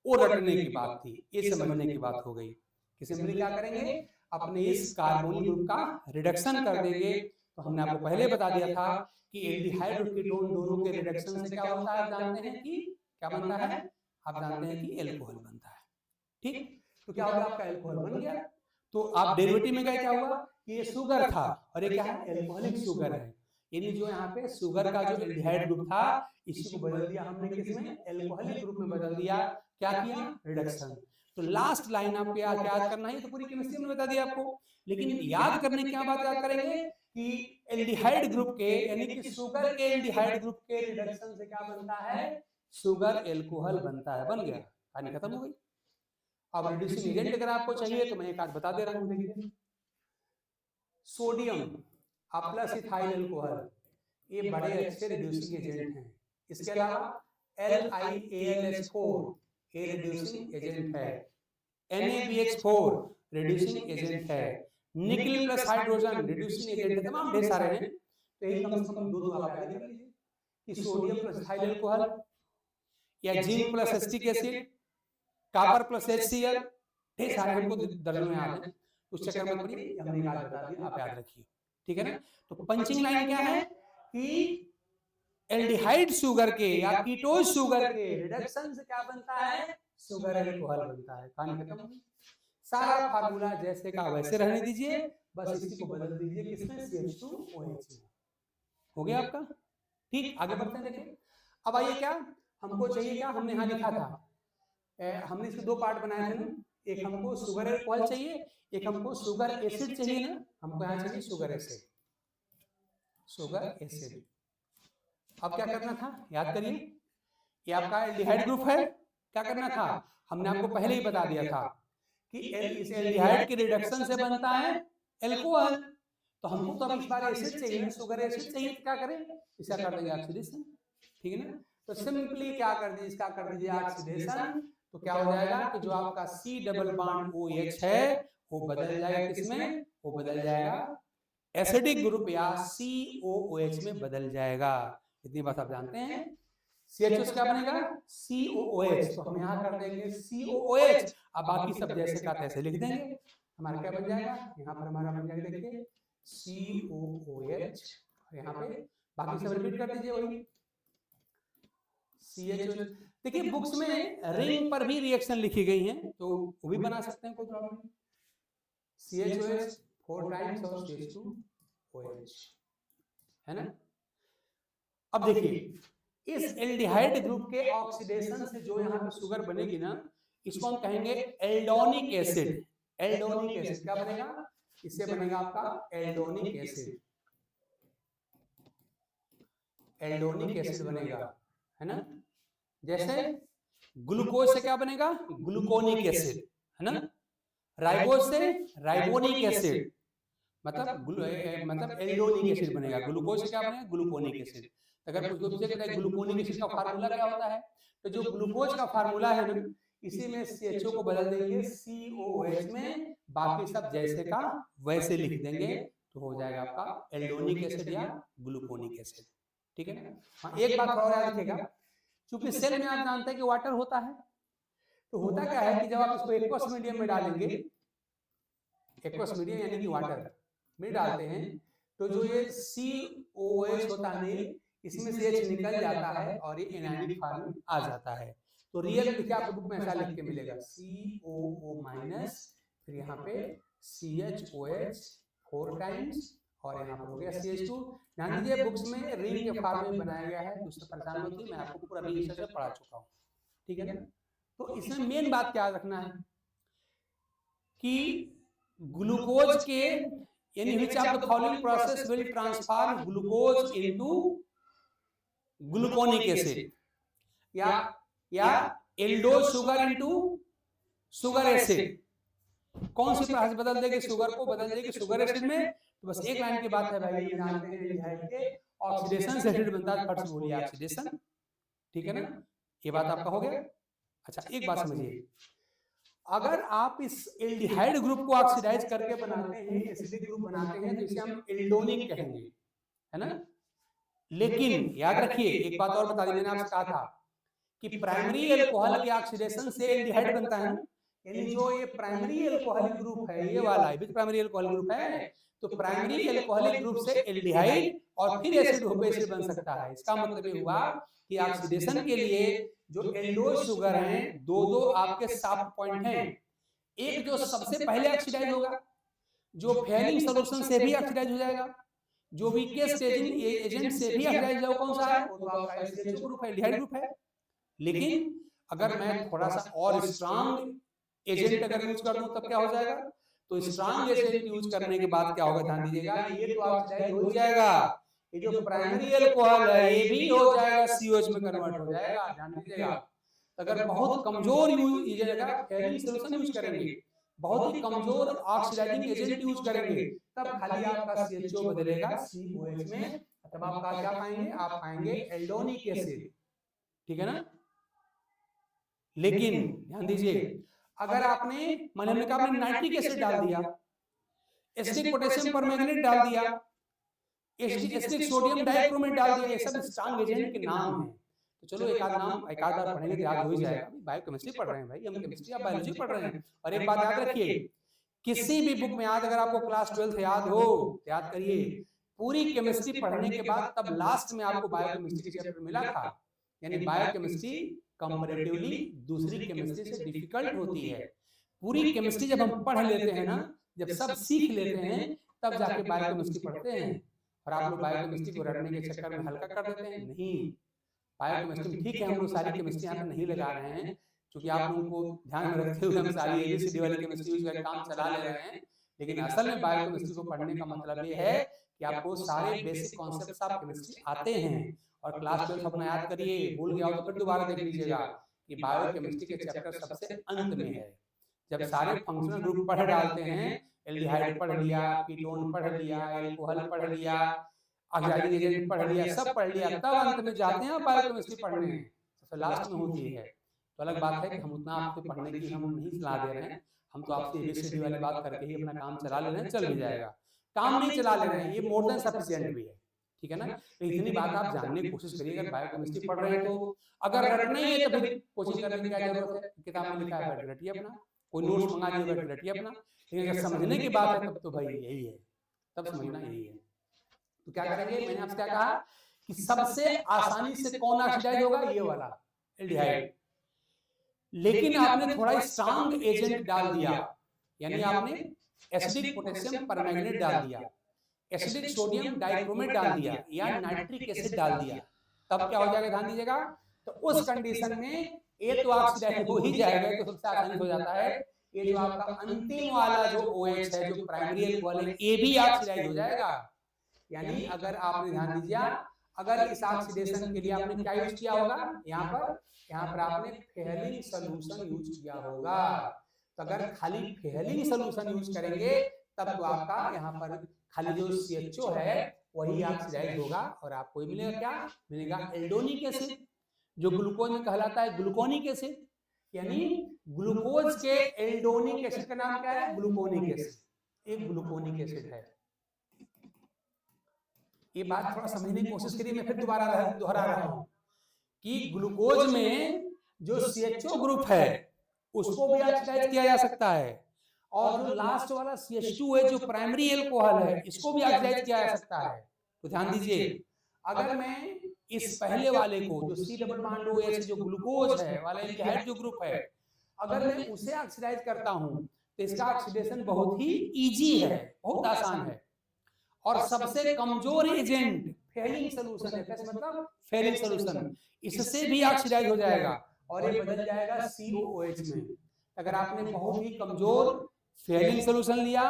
वो रटने की बात थी, ये समझने की बात हो गई कि सिंपली क्या करेंगे, अपने इस कार्बोनिल ग्रुप का रिडक्शन कर देंगे। तो हमने आपको पहले बता दिया था कि एल्डिहाइड और कीटोन दोनों के रिडक्शन से क्या होता है, आप जानते हैं कि क्या बनता है, आप जानते हैं कि एल्कोहल बनता है। ठीक, तो क्या होगा, आपका एल्कोहल बन गया। तो आप डेरिवेटिव में गए, क्या हुआ कि ये शुगर था और ये क्या है, एल्कोहलिक शुगर है, यानी जो यहाँ पे शुगर का जो एल्डिहाइड ग्रुप था इसी को बदल दिया हमने किसमें, एल्कोहलिक ग्रुप में बदल दिया। क्या किया, रिडक्शन। तो लास्ट लाइन आपको याद करना है, तो पूरी केमिस्ट्री में बता दिया आपको, लेकिन याद करने की क्या बात याद करेंगे कि एल्डिहाइड ग्रुप के, यानी कि शुगर के एल्डिहाइड ग्रुप के रिडक्शन से क्या बनता है, शुगर एल्कोहल बनता है, बन गया, कहानी खत्म हो गई। अब रिड्यूसिंग एजेंट अगर आपको चाहिए तो मैं एक आज बता दे रहा हूं, देखिए सोडियम प्लस इथाइल अल्कोहल, ये बड़े अच्छे रिड्यूसिंग एजेंट हैं। इसके अलावा LiAlH4 ये रिड्यूसिंग एजेंट है, NaBH4 रिड्यूसिंग एजेंट है, nickel plus hydrogen reducing agent है, तमाम ढेर सारे हैं। तो यही कम से कम दो आप याद कर लीजिए कि सोडियम प्लस इथाइल अल्कोहल, या zinc plus acetic acid, copper plus HCl, ढेर सारे हमको दर्जनों में याद है, उस चक्कर में पड़िए, हमने एक आज बता दिया, आप याद रखिए, ठीक है ना। तो पंचिंग लाइन क्या है कि एल्डिहाइड शुगर के या कीटोज शुगर के रिडक्शन से क्या बनता है, शुगर एल्कोहल बनता है, कहानी खत्म हो गई। सारा फार्मूला जैसे का वैसे रहने दीजिए, बस इसी को बदल दीजिए किसमें, CH2OH हो गया आपका। ठीक, आगे बढ़ते हैं, देखिए अब आइए, क्या हमको चाहिए, क्या हमने यहाँ लिखा था, हमने इसके दो पार्ट बनाए थे ना, एक हमको शुगर एल्कोहल चाहिए, एक हमको शुगर एसिड चाहिए ना, हमको यहाँ चाहिए शुगर एसिड, शुगर एसिड। अब क्या करना था, याद करिए, ये आपका एल्डिहाइड ग्रुप है, क्या करना था, हमने आपको पहले ही बता दिया था कि इस एल्डिहाइड के रिडक्शन से बनता है एल्कोहल। तो हमको तो अब इस बार एसिड चाहिए, शुगर एसिड चाहिए, तो क्या करें, इसका कर देंगे ऑक्सीडेशन, ठीक है ना। तो सिंपली क्या कर दीजिए, इसका कर दीजिए ऑक्सीडेशन, तो क्या हो जाएगा कि जो आपका C डबल बॉन्ड OH है वो बदल जाएगा किसमें, वो बदल जाएगा एसिडिक ग्रुप या COOH में बदल जाएगा। इतनी बात आप जानते हैं। CH क्या बनेगा, COOH, तो हम यहाँ कर देंगे COOH, अब बाकी सब जैसे का तैसे लिख देंगे, हमारा क्या बन जाएगा, यहाँ पर हमारा बन जाएगा, देखिए COOH, यहाँ पे बाकी सब रिपीट कर दीजिए वही CH। देखिए बुक्स में रिंग पर भी रिएक्शन लिखी गई हैं, तो वो भी बना सकते हैं, कोई प्रॉब्लम नहीं। CHOH 4 टाइम्स और CH2OH, है ना। अब देखिए इस एल्डिहाइड ग्रुप के ऑक्सीडेशन से जो यहाँ पे शुगर बनेगी ना, इसको हम कहेंगे एल्डोनिक एसिड। एल्डोनिक एसिड क्या बनेगा, इससे बनेगा आपका एल्डोनिक एसिड, एल्डोनिक एसिड बनेगा, है ना। जैसे ग्लूकोज से क्या बनेगा, ग्लूकोनिक एसिड, है ना। राइबोज से राइबोनिक एसिड, मतलब एल्डोनिक एसिड बनेगा। ग्लूकोज से क्या बनेगा, ग्लूकोनिक एसिड। अगर कुछ पूछे कि ग्लूकोनिक एसिड का फार्मूला क्या होता है, तो जो ग्लूकोज का फार्मूला है ना, इसी में CHO को बदल देंगे COOH में, बाकी सब जैसे का वैसे लिख देंगे, तो हो जाएगा आपका एल्डोनिक एसिड या ग्लूकोनिक एसिड, ठीक है ना। हाँ, एक बात और याद रखिएगा, क्योंकि सेल में आप जानते हैं कि वाटर होता है, तो होता क्या है कि जब आप इसको एक्वस मीडियम में डालेंगे, एक्वस मीडियम यानी कि वाटर में डालते हैं, तो जो ये COOH होता है इसमें से H निकल जाता है और ये एनायनिक फॉर्म में आ जाता है। तो रियल में क्या आपको बुक में ऐसा लिख के मिलेगा, COO माइनस, फिर यहाँ पे CHOH 4 टाइम्स और यहाँ पर हो गया CH2। ध्यान दीजिए बुक्स में रिंग के फॉर्म में बनाया गया है, दूसरा परेशान होती है, मैं आपको पूरा भी से पढ़ा चुका हूँ, ठीक है ना। तो इसमें मेन बात क्या रखना है कि ग्लूकोज के यानी which of the following process will transform glucose into gluconic acid, या aldose sugar into sugar acid. कौन सी प्रोसेस बदल देगी शुगर को, बदल देगी शुगर एसिड में। तो बस एक लाइन की बात है भाई, ये जानते हैं एल्डिहाइड के ऑक्सीडेशन से एसिड बनता है, फट से बोलिए ऑक्सीडेशन, ठीक है ना। ये बात आपका हो गया। अच्छा एक बात समझिए, अगर आप इस एल्डिहाइड ग्रुप को ऑक्सीडाइज करके बनाते हैं, एसिडिक ग्रुप बनाते हैं, तो इसे हम एल्डोनिक कहेंगे, है ना। लेकिन याद रखिए एक बात और बता दी, मैंने आपसे कहा था कि प्राइमरी अल्कोहल के ऑक्सीडेशन से एल्डिहाइड बनता है, यानी जो ये प्राइमरी अल्कोहलिक ग्रुप है, ये वाला है प्राइमरी अल्कोहलिक ग्रुप है, तो प्राइमरी अल्कोहलिक ग्रुप से एल्डिहाइड और फिर एसिड हो एसिड बन सकता है। इसका मतलब ये हुआ कि ऑक्सीडेशन के लिए जो एल्डोज शुगर हैं, दो आपके सॉफ्ट पॉइंट हैं। एक जो सबसे पहले ऑक्सीडाइज होगा, जो फेयरिंग सॉल्यूशन से भी ऑक्सीडाइज हो जाएगा, जो वीकेस्ट एजेंट से भी ऑक्सीडाइज होगा, कौन सा है, वो तो आपका एसिड ग्रुप है, एल्डिहाइड ग्रुप है। लेकिन अगर मैं थोड़ा सा और स्ट्रांग एजेंट अगर यूज कर दूं तब क्या हो जाएगा, तो स्ट्रांग एजेंट यूज करने के बाद क्या होगा, ध्यान दीजिएगा, ये तो ऑक्सीडाइज हो जाएगा, ये जो प्राइमरी अल्कोहल है ये भी हो जाएगा सीओएच में कन्वर्ट हो जाएगा, ध्यान दीजिएगा। अगर बहुत कमजोर यूज अगर फेयरिंग सॉल्यूशन यूज करेंगे, बहुत ही कमजोर ऑक्सीडाइजिंग एजेंट यूज करेंगे, तब खाली आपका सीएचओ बदलेगा सीओएच में, तब आपका क्या पाएंगे, आप पाएंगे एल्डोनिक एसिड, ठीक है ना। लेकिन ध्यान दीजिए, अगर आपने मान हमने कहा आपने नाइट्रिक एसिड डाल दिया, एसिडिक पोटेशियम परमैंगनेट डाल दिया, एसिडिक सोडियम डाइक्रोमेट डाल दिया, ये सब स्ट्रांग एजेंट के नाम हैं। तो चलो एक आध नाम एक आध बार पढ़ेंगे तो याद हो ही जाएगा। बायोकेमिस्ट्री पढ़ रहे हैं भाई, हम केमिस्ट्री या बायोलॉजी पढ़ रहे हैं। और एक बात याद रखिए, किसी भी बुक में आज अगर आपको क्लास 12 याद हो, याद करिए, पूरी केमिस्ट्री पढ़ने के बाद तब लास्ट में आपको बायोकेमिस्ट्री चैप्टर मिला था, यानी बायोकेमिस्ट्री कंपैरेटिवली दूसरी केमिस्ट्री से डिफिकल्ट होती है। पूरी केमिस्ट्री जब हम पढ़ लेते हैं ना, जब सब सीख लेते हैं, तब जाके बायोकेमिस्ट्री पढ़ते हैं। और आप लोग बायोकेमिस्ट्री को रटने के चक्कर में हल्का कर देते हैं। नहीं, बायोकेमिस्ट्री ठीक है, हम लोग सारी केमिस्ट्री यहाँ पे नहीं लगा रहे हैं, क्योंकि आप लोगों को ध्यान में रखते हुए हम सारी एबीसीडी वाली केमिस्ट्री यूज करके काम चला ले रहे हैं। लेकिन असल में बायोकेमिस्ट्री को पढ़ने का मतलब ये है कि आपको सारे बेसिक कॉन्सेप्ट्स ऑफ केमिस्ट्री आते हैं। और क्लास 12 अपना याद करिए, भूल गया हो तो फिर दोबारा देख लीजिएगा कि बायोकेमिस्ट्री के चैप्टर सबसे अंत में है। जब सारे फंक्शनल ग्रुप पढ़ डालते हैं, एल्डिहाइड पढ़ लिया, कीटोन पढ़ लिया, अल्कोहल पढ़ लिया, ऑक्सीडाइजिंग एजेंट पढ़ लिया, सब पढ़ लिया, तब अंत में जाते हैं बायोकेमिस्ट्री पढ़ने, सबसे लास्ट में होती है। तो अलग बात है कि हम उतना आपको पढ़ने की हम नहीं सलाह दे रहे हैं, हम तो आपसे एबीसीडी वाली बात करके ही अपना काम चला ले रहे हैं, चल भी जाएगा। काम नहीं चला ले रहे हैं, ये मोर देन सफिशिएंट भी है, ठीक है ना। तो इतनी बात आप जानने की कोशिश करिए। अगर बायोकेमिस्ट्री पढ़ रहे हैं तो अगर रटना ही है तो फिर कोचिंग करने की क्या जरूरत है, किताब में लिखा है बैठ रटिए अपना, कोई नोट्स मंगा लीजिए बैठ रटिए अपना। लेकिन अगर समझने की बात है तब तो भाई यही है, तब समझना यही है। तो क्या करेंगे, मैंने आपसे क्या कहा कि सबसे आसानी से कौन ऑक्सीडाइज होगा, ये वाला एल्डिहाइड। लेकिन आपने थोड़ा स्ट्रांग एजेंट डाल दिया, यानी आपने एसिडिक पोटेशियम परमैंगनेट डाल दिया, एसिडिक सोडियम डाइक्रोमेट डाल दिया, या नाइट्रिक एसिड डाल दिया, तब क्या हो जाएगा, ध्यान दीजिएगा। तो उस कंडीशन में ये तो ऑक्सीडाइज हो ही जाएगा, तो सबसे आसानी हो जाता है। ये जो आपका अंतिम वाला जो OH है, जो प्राइमरी अल्कोहल है, ये भी ऑक्सीडाइज हो जाएगा। यानी अगर आपने ध्यान दीजिए, अगर इस ऑक्सीडेशन के लिए आपने क्या यूज किया होगा, यहाँ पर आपने फेयरिंग सॉल्यूशन यूज किया होगा। तो अगर खाली फेयरिंग सॉल्यूशन यूज करेंगे तब तो आपका यहाँ पर खाली जो CHO है वही ऑक्सीडाइज होगा, और आपको मिलेगा क्या, मिलेगा एल्डोनिक एसिड, जो ग्लूकोज में कहलाता है ग्लूकोनिक एसिड। यानी ग्लूकोज के एल्डोनिक एसिड का नाम क्या है, ग्लूकोनिक एसिड। एक ग्लूकोनिक एसिड है। ये बात थोड़ा समझने की कोशिश करिए, मैं फिर दोबारा दोहरा रहा हूं कि ग्लूकोज में जो CHO ग्रुप है उसको भी ऑक्सीडाइज किया जा सकता है, और जो लास्ट वाला CH2 है जो प्राइमरी अल्कोहल है, इसको भी ऑक्सीडाइज किया जा सकता है। तो ध्यान दीजिए, अगर मैं इस पहले वाले को जो C डबल बॉन्ड OH जो ग्लूकोज है वाला एल्डिहाइड जो ग्रुप है, अगर मैं उसे ऑक्सीडाइज करता हूं तो इसका ऑक्सीडेशन बहुत ही इजी है, बहुत आसान है। और सबसे कमजोर एजेंट फेयरिंग सॉल्यूशन है, कैसे मतलब फेयरिंग सॉल्यूशन, इससे भी ऑक्सीडाइज हो जाएगा। और ये बदल जाएगा COOH में। अगर आपने बहुत ही कमजोर फेयरिंग सोल्यूशन लिया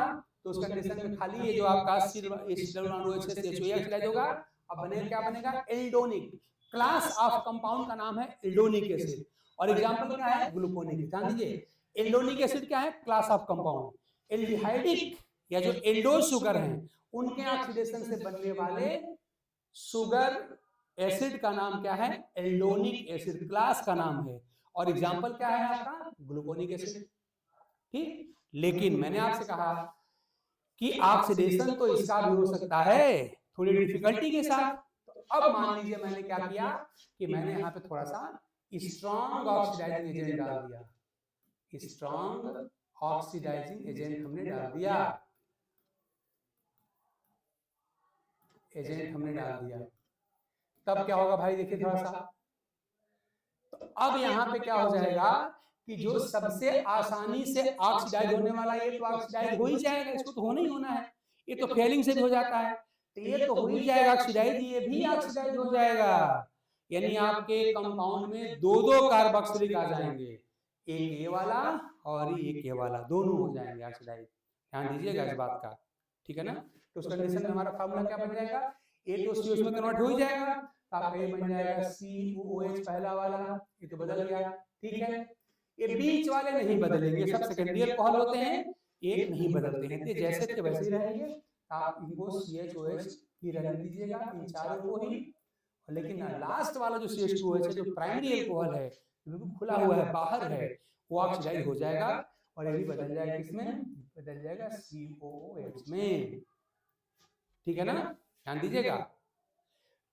तो उस कंडीशन में खाली ये जो आपका ऑक्सीडाइज होगा। अब बनेगा क्या बनेगा, एल्डोनिक। क्लास ऑफ कंपाउंड का नाम है एल्डोनिक एसिड और एग्जांपल क्या है, ग्लूकोनिक। ध्यान दीजिए, एल्डोनिक एसिड क्या है, क्लास ऑफ कंपाउंड। एल्डिहाइडिक या जो एल्डोज शुगर हैं उनके ऑक्सीडेशन से बनने वाले शुगर एसिड का नाम क्या है, एल्डोनिक एसिड, क्लास का नाम है। और एग्जांपल क्या है आपका, ग्लूकोनिक एसिड। ठीक, लेकिन मैंने आपसे कहा कि ऑक्सीडेशन तो इसका भी हो सकता है थोड़ी डिफिकल्टी के साथ। तो अब मान लीजिए मैंने क्या किया कि मैंने यहाँ पे थोड़ा सा स्ट्रॉन्ग ऑक्सीडाइजिंग एजेंट डाल दिया। स्ट्रॉन्ग ऑक्सीडाइजिंग एजेंट हमने डाल दिया, तब क्या होगा भाई, देखिए थोड़ा सा। तो अब यहाँ पे क्या हो जाएगा कि जो सबसे आसानी से ऑक्सीडाइज होने वाला ये तो ऑक्सीडाइज हो ही जाएगा, इसको तो होना ही होना है। ये तो फेलिंग से भी हो जाता है, तो ये तो हो ही जाएगा ऑक्सीडाइज, ये भी ऑक्सीडाइज हो जाएगा। यानी आपके कंपाउंड में दो दो कार्बोक्सिलिक आ जाएंगे, एक ये वाला और एक ये वाला, दोनों हो जाएंगे ऑक्सीडाइज। ध्यान दीजिएगा इस बात का, ठीक है ना। तो उस कंडीशन में हमारा फार्मूला क्या बन जाएगा, ए तो COH में कन्वर्ट हो ही जाएगा, तो आपका ये बन जाएगा COOH पहला वाला, ये तो बदल गया। ठीक है, ये बीच वाले नहीं बदलेंगे, सब सेकेंडरी अल्कोहल होते हैं, एक नहीं बदलते हैं, तो जैसे थे वैसे ही रहेंगे। आप इनको CHOH ही रहने दीजिएगा, इन चारों को ही। लेकिन लास्ट वाला जो CH2OH है, जो प्राइमरी अल्कोहल है, बिल्कुल खुला हुआ है, बाहर है, वो ऑक्सीडाइज हो जाएगा और ये भी बदल जाएगा, किसमें बदल जाएगा, COOH में। ठीक है ना, ध्यान दीजिएगा।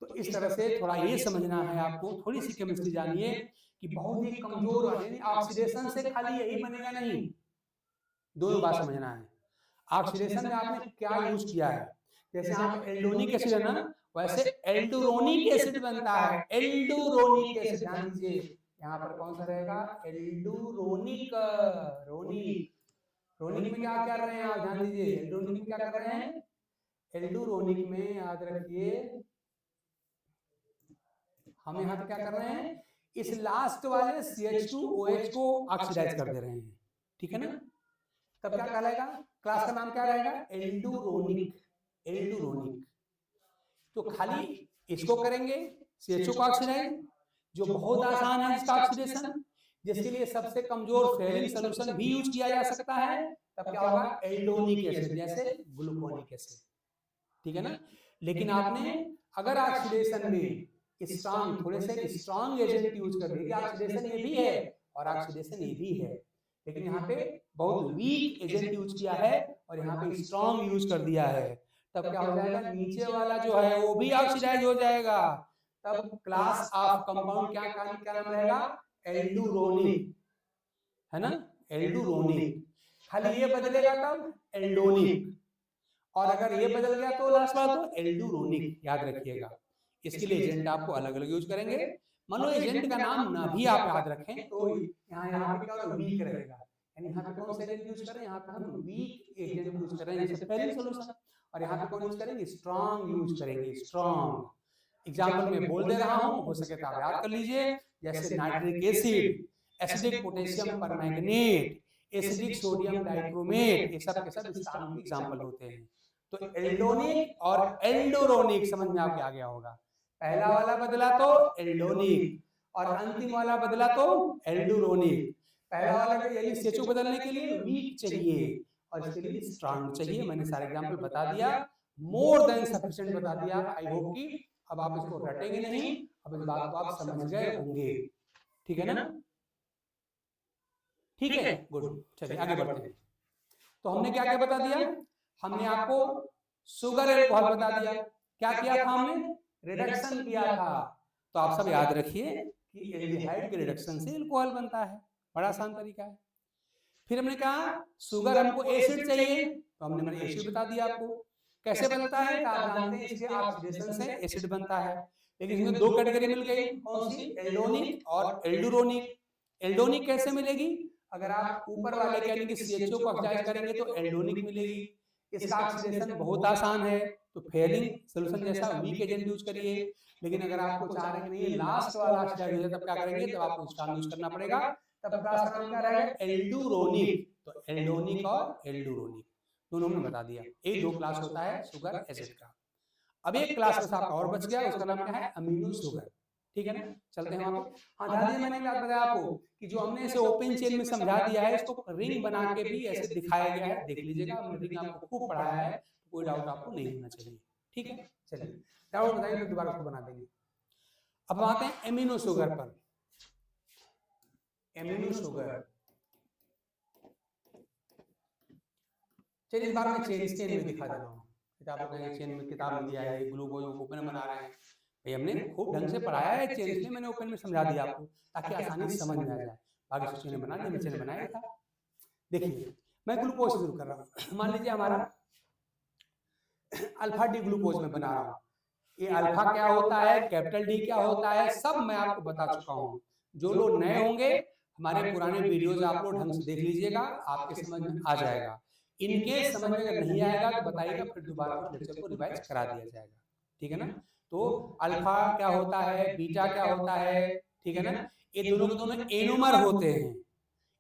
तो इस तरह से थोड़ा ये समझना है आपको, थोड़ी सी केमिस्ट्री जानिए कि बहुत ही कमजोर वाले ऑक्सीडेशन से खाली यही बनेगा नहीं, दोनों बात समझना है। ऑक्सीडेशन में आपने क्या यूज किया है, जैसे यहाँ पे एल्डोनिक एसिड है ना, वैसे एल्डोरोनिक एसिड बनता है, एल्डोरोनिक एसिड। ध्यान दीजिए यहाँ पर कौन सा रहेगा, एल्डोरोनिक। रोनिक में क्या कर रहे हैं आप, ध्यान दीजिए, एल्डोरोनिक में क्या कर रहे हैं, एल्डोरोनिक में याद रखिए हम यहाँ पे क्या कर रहे हैं, इस लास्ट वाले CH2OH को ऑक्सीडाइज कर दे रहे हैं। ठीक है ना, तब क्या कहलाएगा, क्लास का नाम क्या रहेगा, एल्डोरोनिक। तो खाली इसको करेंगे CHO को ऑक्सीडाइज, जो बहुत आसान है इसका ऑक्सीडेशन, जिसके लिए सबसे कमजोर फेयरिंग सॉल्यूशन भी यूज किया जा सकता है। तब क्या होगा, एल्डोनिक एसिड, जैसे ग्लूकोनिक एसिड। ठीक है ना, लेकिन आपने अगर ऑक्सीडेशन में स्ट्रॉन्ग, थोड़े से स्ट्रॉन्ग एजेंट यूज कर दिए, ऑक्सीडेशन ये भी है और ऑक्सीडेशन ये भी है, लेकिन यहाँ पे बहुत वीक एजेंट यूज किया है और यहाँ पे स्ट्रॉन्ग यूज कर दिया है, तब क्या हो जाएगा, नीचे वाला जो है वो भी ऑक्सीडाइज हो जाएगा। तब क्लास ऑफ कंपाउंड क्या नाम रहेगा, एल्डोरोनिक, है ना, एल्डोरोनिक। खाली ये बदलेगा तब एल्डोनिक, और अगर ये बदल गया तो लास्ट वाला तो एल्डोरोनिक, याद रखिएगा। इसके लिए एजेंट आपको अलग अलग यूज करेंगे। मान लो एजेंट का नाम ना भी आप याद रखें तो यहाँ पे क्या होगा, वीक रहेगा। यानी यहाँ पे कौन सा एजेंट यूज करें, यहाँ पे हम वीक एजेंट यूज करेंगे, जैसे फेयरिंग सॉल्यूशन, और यहाँ पे कौन यूज करेंगे, स्ट्रॉन्ग यूज करेंगे, स्ट्रॉन्ग। एग्जाम्पल में बोल दे रहा हूँ, हो सके तो आप याद कर लीजिए, जैसे nitric acid, acidic potassium permanganate, acidic sodium dichromate, ये सब के सब स्ट्रॉन्ग एग्जाम्पल होते हैं। तो एल्डोनिक और एल्डोरोनिक समझ में आपके आ गया होगा। पहला वाला बदला तो एल्डोनिक और अंतिम वाला बदला तो एल्डोरोनिक। पहला वाला यानी CHO बदलने के लिए वीक चाहिए और इसके लिए स्ट्रॉन्ग चाहिए। मैंने सारे एग्जांपल बता दिया, मोर देन सफिशिएंट बता दिया। आई होप कि अब आप इसको रटेंगे नहीं, अब इस बात को आप समझ गए होंगे। ठीक है ना, ठीक है, गुड। चलिए आगे बढ़ते हैं। तो हमने क्या क्या बता दिया, हमने आपको शुगर अल्कोहल बता दिया, क्या किया था हमने, रिडक्शन किया था। तो आप सब याद रखिए कि एल्डिहाइड के रिडक्शन से अल्कोहल बनता है, बड़ा आसान तरीका है। फिर हमने कहा शुगर हमको एसिड चाहिए, तो हमने एसिड बता दिया आपको कैसे बनता है, तो आप जानते हैं इसके ऑक्सीडेशन से एसिड बनता है। लेकिन इसमें दो कैटेगरी मिल गई, कौन सी, एल्डोनिक और एल्डोरोनिक। एल्डोनिक कैसे मिलेगी, अगर आप ऊपर वाले यानी कि CHO को ऑक्सीडाइज करेंगे तो एल्डोनिक मिलेगी। इसका ऑक्सीडेशन बहुत आसान है, तो फेयरिंग सोल्यूशन जैसा वीक एजेंट यूज करिए। लेकिन अगर आपको चाह रहे हैं कि नहीं लास्ट वाला स्टेज है तब क्या करेंगे, तब आपको स्ट्रॉन्ग यूज करना पड़ेगा। तब क्लास का नाम क्या रहेगा, एल्डूरोनिक। तो एल्डोनिक और एल्डूरोनिक दोनों हमने बता दिया। ये दो क्लास होता है शुगर एसिड का। अब एक क्लास बस आपका और बच गया, उसका नाम क्या है, अमीनो शुगर। ठीक है ना, चलते हैं वहां पे। हाँ ध्यान दीजिए, मैंने बात बताया आपको कि जो हमने इसे ओपन चेन में समझा दिया है, इसको रिंग बना के भी ऐसे दिखाया गया है, देख लीजिएगा। हमने रिंग आपको खूब पढ़ाया है, कोई डाउट आपको नहीं होना चाहिए। ठीक है, चलिए डाउट बताइए तो दोबारा उसको बना देंगे। अब आते हैं एमिनो शुगर पर। एमिनो शुगर, चलिए इस बार मैं चेन में दिखा दे रहा हूँ। किताबों कहेंगे चेन में, किताब में दिया है ग्लूकोज ओपन बना रहे हैं, भाई हमने खूब ढंग से पढ़ाया है चेन, इसलिए मैंने ओपन में समझा दिया आपको ताकि आसानी से समझ में आ जाए। बाकी चेन बना दिया, मैं चेन बनाया था। देखिए मैं ग्लूकोज शुरू कर रहा हूँ। मान लीजिए हमारा अल्फा डी ग्लूकोज में बना रहा हूँ। ये अल्फा क्या होता है, कैपिटल डी क्या होता है, सब मैं आपको बता चुका हूँ। जो लोग नए होंगे हमारे पुराने वीडियोज आप लोग ढंग से देख लीजिएगा, आपके समझ में आ जाएगा। इनकेस समझ में अगर नहीं आएगा तो बताइएगा, फिर दोबारा उस लेक्चर को रिवाइज करा दिया जाएगा। ठीक है ना। तो अल्फा क्या होता है, बीटा क्या होता है, ठीक है ना, ये दोनों के दोनों एनोमर होते हैं,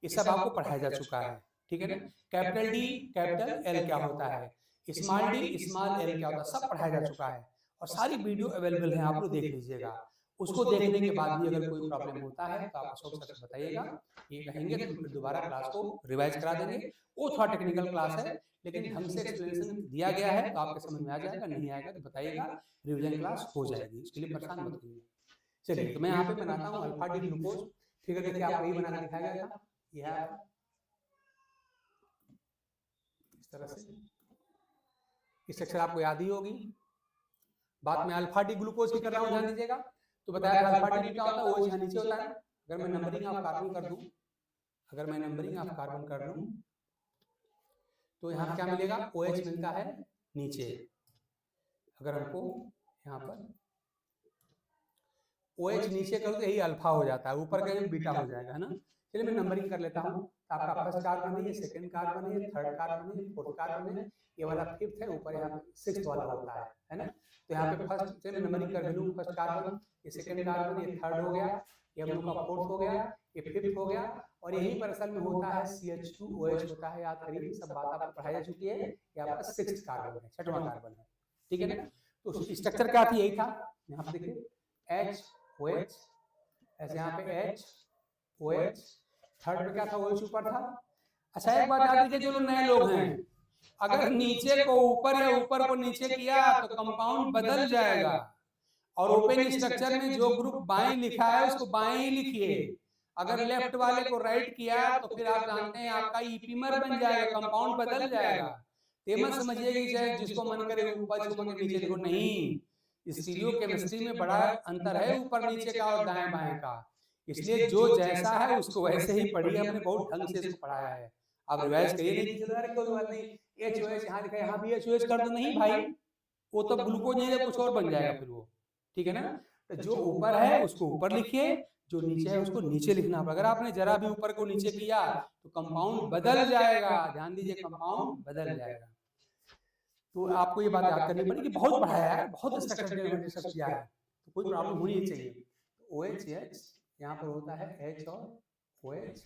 ये सब आपको पढ़ाया जा चुका है। ठीक है ना। कैपिटल डी कैपिटल एल क्या होता है, स्मॉल डी स्मॉल एल क्या होता है, सब पढ़ाया जा चुका है और सारी वीडियो अवेलेबल है, आप लोग देख लीजिएगा। उसको देखने के बाद भी अगर कोई प्रॉब्लम होता है तो आप उसको सच बताइएगा, ये कहेंगे तो फिर दोबारा क्लास को रिवाइज करा देंगे। वो थोड़ा टेक्निकल क्लास है लेकिन ढंग से एक्सप्लेनेशन दिया गया है तो आपके समझ में आ जाएगा, नहीं आएगा तो बताइएगा, रिविजन क्लास हो जाएगी, इसके लिए परेशान मत होइए। चलिए तो मैं यहाँ पे बनाता हूँ अल्फा डी ग्लूकोज। फिगर देखिए आपको यही बना के दिखाया गया था, यह इस तरह से स्ट्रक्चर आपको याद ही होगी। बात में अल्फा डी ग्लूकोज की कर रहा हूँ, ध्यान दीजिएगा। तो बताया था अल्फा डी क्या होता है, वो यहाँ नीचे होता है। अगर मैं नंबरिंग ऑफ कार्बन कर दूं, अगर मैं नंबरिंग ऑफ कार्बन कर लूं तो यहाँ क्या मिलेगा, OH मिलता है नीचे। अगर हमको यहाँ पर OH नीचे करूँ तो यही अल्फा हो जाता है, ऊपर का बीटा हो जाएगा, है ना। चलिए मैं नंबरिंग कर लेता हूँ। आपका फर्स्ट कार्बन है, सेकंड कार्बन है, थर्ड कार्बन है, फोर्थ कार्बन है, ये वाला फिफ्थ है, ऊपर यहाँ सिक्स्थ वाला होता है ना। तो यहाँ पे फर्स्ट से मैं नंबरिंग कर लूँ, फर्स्ट कार्बन, ये सेकंड कार्बन, ये थर्ड हो गया, ये हम लोग का फोर्थ हो गया, ये फिफ्थ हो गया। और यहीं पर असल में होता है CH2OH होता है, याद करिए, सब बात आपको पढ़ाई जा चुकी है। ये आपका सिक्स्थ कार्बन है, छठवां कार्बन है। ठीक है ना। तो स्ट्रक्चर क्या थी, यही था। यहाँ पे देखिए HOH, ऐसे यहाँ पे HOH, थर्ड में क्या था, OH ऊपर था। अच्छा एक बात याद रखिए, जो लोग नए लोग हैं, अगर नीचे को ऊपर या ऊपर को नीचे किया तो कंपाउंड बदल जाएगा। और ओपन स्ट्रक्चर में जो ग्रुप बाएं लिखा है उसको बाएं ही लिखिए, अगर लेफ्ट वाले को राइट किया तो फिर आप जानते हैं आपका ईपीमर बन जाएगा, कंपाउंड बदल जाएगा। ते मत समझिए कि चाहे जिसको मन करे ऊपर जिसको मन करे नीचे लिखो, नहीं। स्टीरियो केमिस्ट्री में बड़ा अंतर है ऊपर नीचे का और दाएं बाएं का, इसलिए जो जैसा है उसको वैसे ही पढ़िए। हमने बहुत ढंग से इसको पढ़ाया है, आप रिवाइज करिए। नहीं कोई बात नहीं, HOH यहाँ लिखा है, यहाँ भी HOH कर दो, नहीं भाई वो तो ग्लूकोज नहीं है, कुछ और बन जाएगा फिर वो। ठीक है ना। तो जो ऊपर है उसको ऊपर लिखिए, जो नीचे है उसको नीचे लिखना। अगर आपने जरा भी ऊपर को नीचे किया तो कंपाउंड बदल जाएगा, ध्यान दीजिए, कंपाउंड बदल जाएगा। तो आपको ये बात याद करनी पड़ेगी, बहुत पढ़ाया है, बहुत स्ट्रक्चर डिस्कस किया है, तो कोई प्रॉब्लम होनी नहीं चाहिए। OH यहाँ पर होता है H और OH,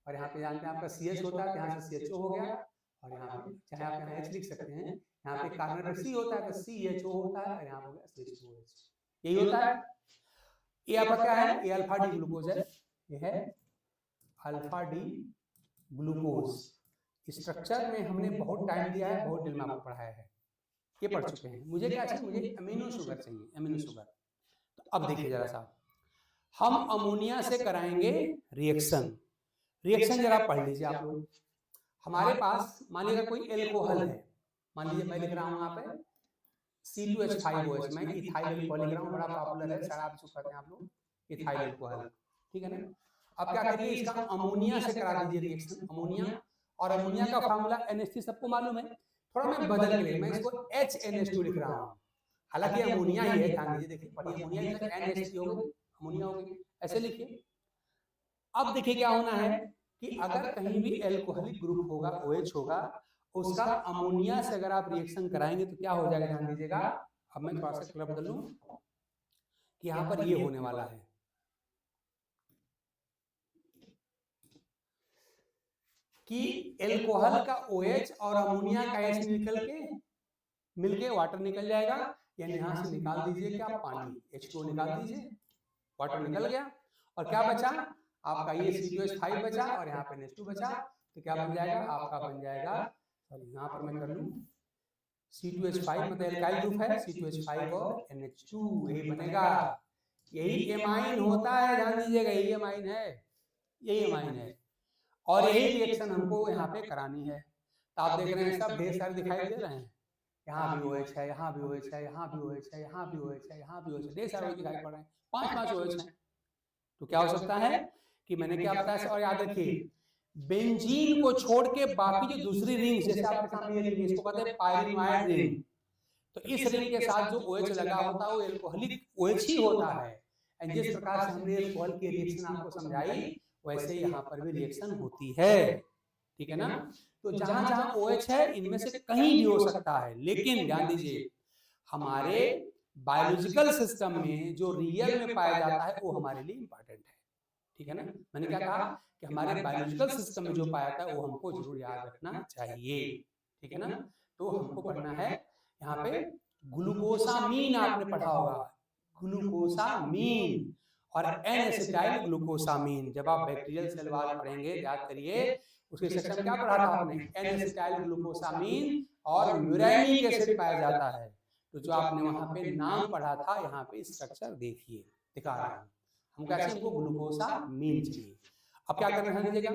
और यहाँ पे जानते हैं आपका CH होता है, यहाँ से CHO हो गया, और यहाँ पे चाहे आप यहाँ H लिख सकते हैं, यहाँ पे कार्बन पर C होता है तो CHO होता है, और यहाँ हो गया CH2OH, यही होता है। ये आपका क्या है, ये अल्फा डी ग्लूकोज है, ये है अल्फा डी ग्लूकोज। स्ट्रक्चर में हमने बहुत टाइम दिया है, बहुत डिटेल में आपको पढ़ाया है, ये पढ़ चुके हैं। मुझे क्या चाहिए, मुझे अमीनो शुगर चाहिए, अमीनो शुगर। तो अब देखिए जरा सा, हम अमोनिया से कराएंगे रिएक्शन। रिएक्शन जरा पढ़ लीजिए आप लोग। हमारे पास मान लीजिए कोई एल्कोहल है, मान लीजिए मैं लिख रहा हूँ यहाँ पे C2H5OH, मैं इथाइल अल्कोहल लिख रहा हूँ, बड़ा पॉपुलर है, शराब जो करते हैं आप लोग, इथाइल अल्कोहल। ठीक है ना। अब क्या करिए, इसका अमोनिया से करा दीजिए रिएक्शन, अमोनिया। और अमोनिया का फार्मूला NH3 सबको मालूम है, थोड़ा मैं बदल के मैं इसको HNH2 लिख रहा हूँ, हालांकि अमोनिया ही है, ध्यान दीजिए, देखिए पढ़िए, अमोनिया NH3 हो गई, अमोनिया हो गई, ऐसे लिखिए। अब देखिए क्या होना है कि अगर कहीं भी एल्कोहलिक ग्रुप होगा, OH होगा, उसका अमोनिया से अगर आप रिएक्शन कराएंगे तो क्या हो जाएगा, ध्यान दीजिएगा। अब मैं थोड़ा सा कलर बदल लूं कि यहाँ पर ये होने वाला है कि एल्कोहल का OH और अमोनिया का H निकल के मिलके वाटर निकल जाएगा, यानी यहाँ से निकाल दीजिए क्या, पानी H2O निकाल दीजिए, वाटर निकल गया, और क्या बचा आपका ये C2H5 बचा और यहाँ पे NH2 बचा, तो क्या बन जाएगा आपका, बन जाएगा, सॉरी यहाँ पर मैं कर लूँ C2H5 मतलब एल्काइल ग्रुप है, C2H5 और NH2, यही बनेगा, यही एमाइन होता है, ध्यान दीजिएगा, यही एमाइन है, यही एमाइन है, और यही रिएक्शन हमको यहाँ पे करानी है। तो आप देख रहे हैं सब ढेर सारे दिखाई दे रहे हैं, यहाँ भी OH है, यहाँ भी OH है, यहाँ भी OH है, यहाँ भी OH है, यहाँ भी OH है, ढेर सारे दिखाई पड़ रहे हैं, 5-5 OH हैं। तो क्या हो सकता है कि मैंने क्या बताया, और याद रखिए बेंजीन को छोड़ के बाकी जो दूसरी रिंग, जैसे आपके सामने ये रिंग, इसको कहते हैं पायरीनोइड रिंग, तो इस रिंग के साथ जो OH लगा होता है वो एल्कोहलिक OH ही होता है। जिस प्रकार से हमने एल्कोहल की रिएक्शन आपको समझाई वैसे यहाँ पर भी रिएक्शन होती है, ठीक है ना। तो जहां जहां OH है इनमें से कहीं भी हो सकता है, लेकिन ध्यान दीजिए हमारे बायोलॉजिकल सिस्टम में जो रियल में पाया जाता है वो हमारे लिए इंपॉर्टेंट है, ठीक है ना। मैंने क्या कहा कि हमारे बायोलॉजिकल सिस्टम में जो पाया जाता है वो हमको जरूर याद रखना चाहिए, ठीक है ना। तो हमको पढ़ना है यहाँ पे ग्लूकोसामीन, आपने पढ़ा होगा ग्लूकोसामीन और N-एसिटाइल ग्लूकोसामीन। जब आप बैक्टीरियल सेल वाल पढ़ेंगे याद करिए, उसके सेक्शन में क्या पढ़ा था आपने, N-एसिटाइल ग्लूकोसामीन और म्यूरेनिक एसिड पाया जाता है। तो जो आपने वहां पे नाम पढ़ा था, यहाँ पे स्ट्रक्चर देखिए, दिखा रहा हूँ, हम कहते हैं इनको ग्लूकोसामीन चाहिए। अब क्या करना है दीजिएगा,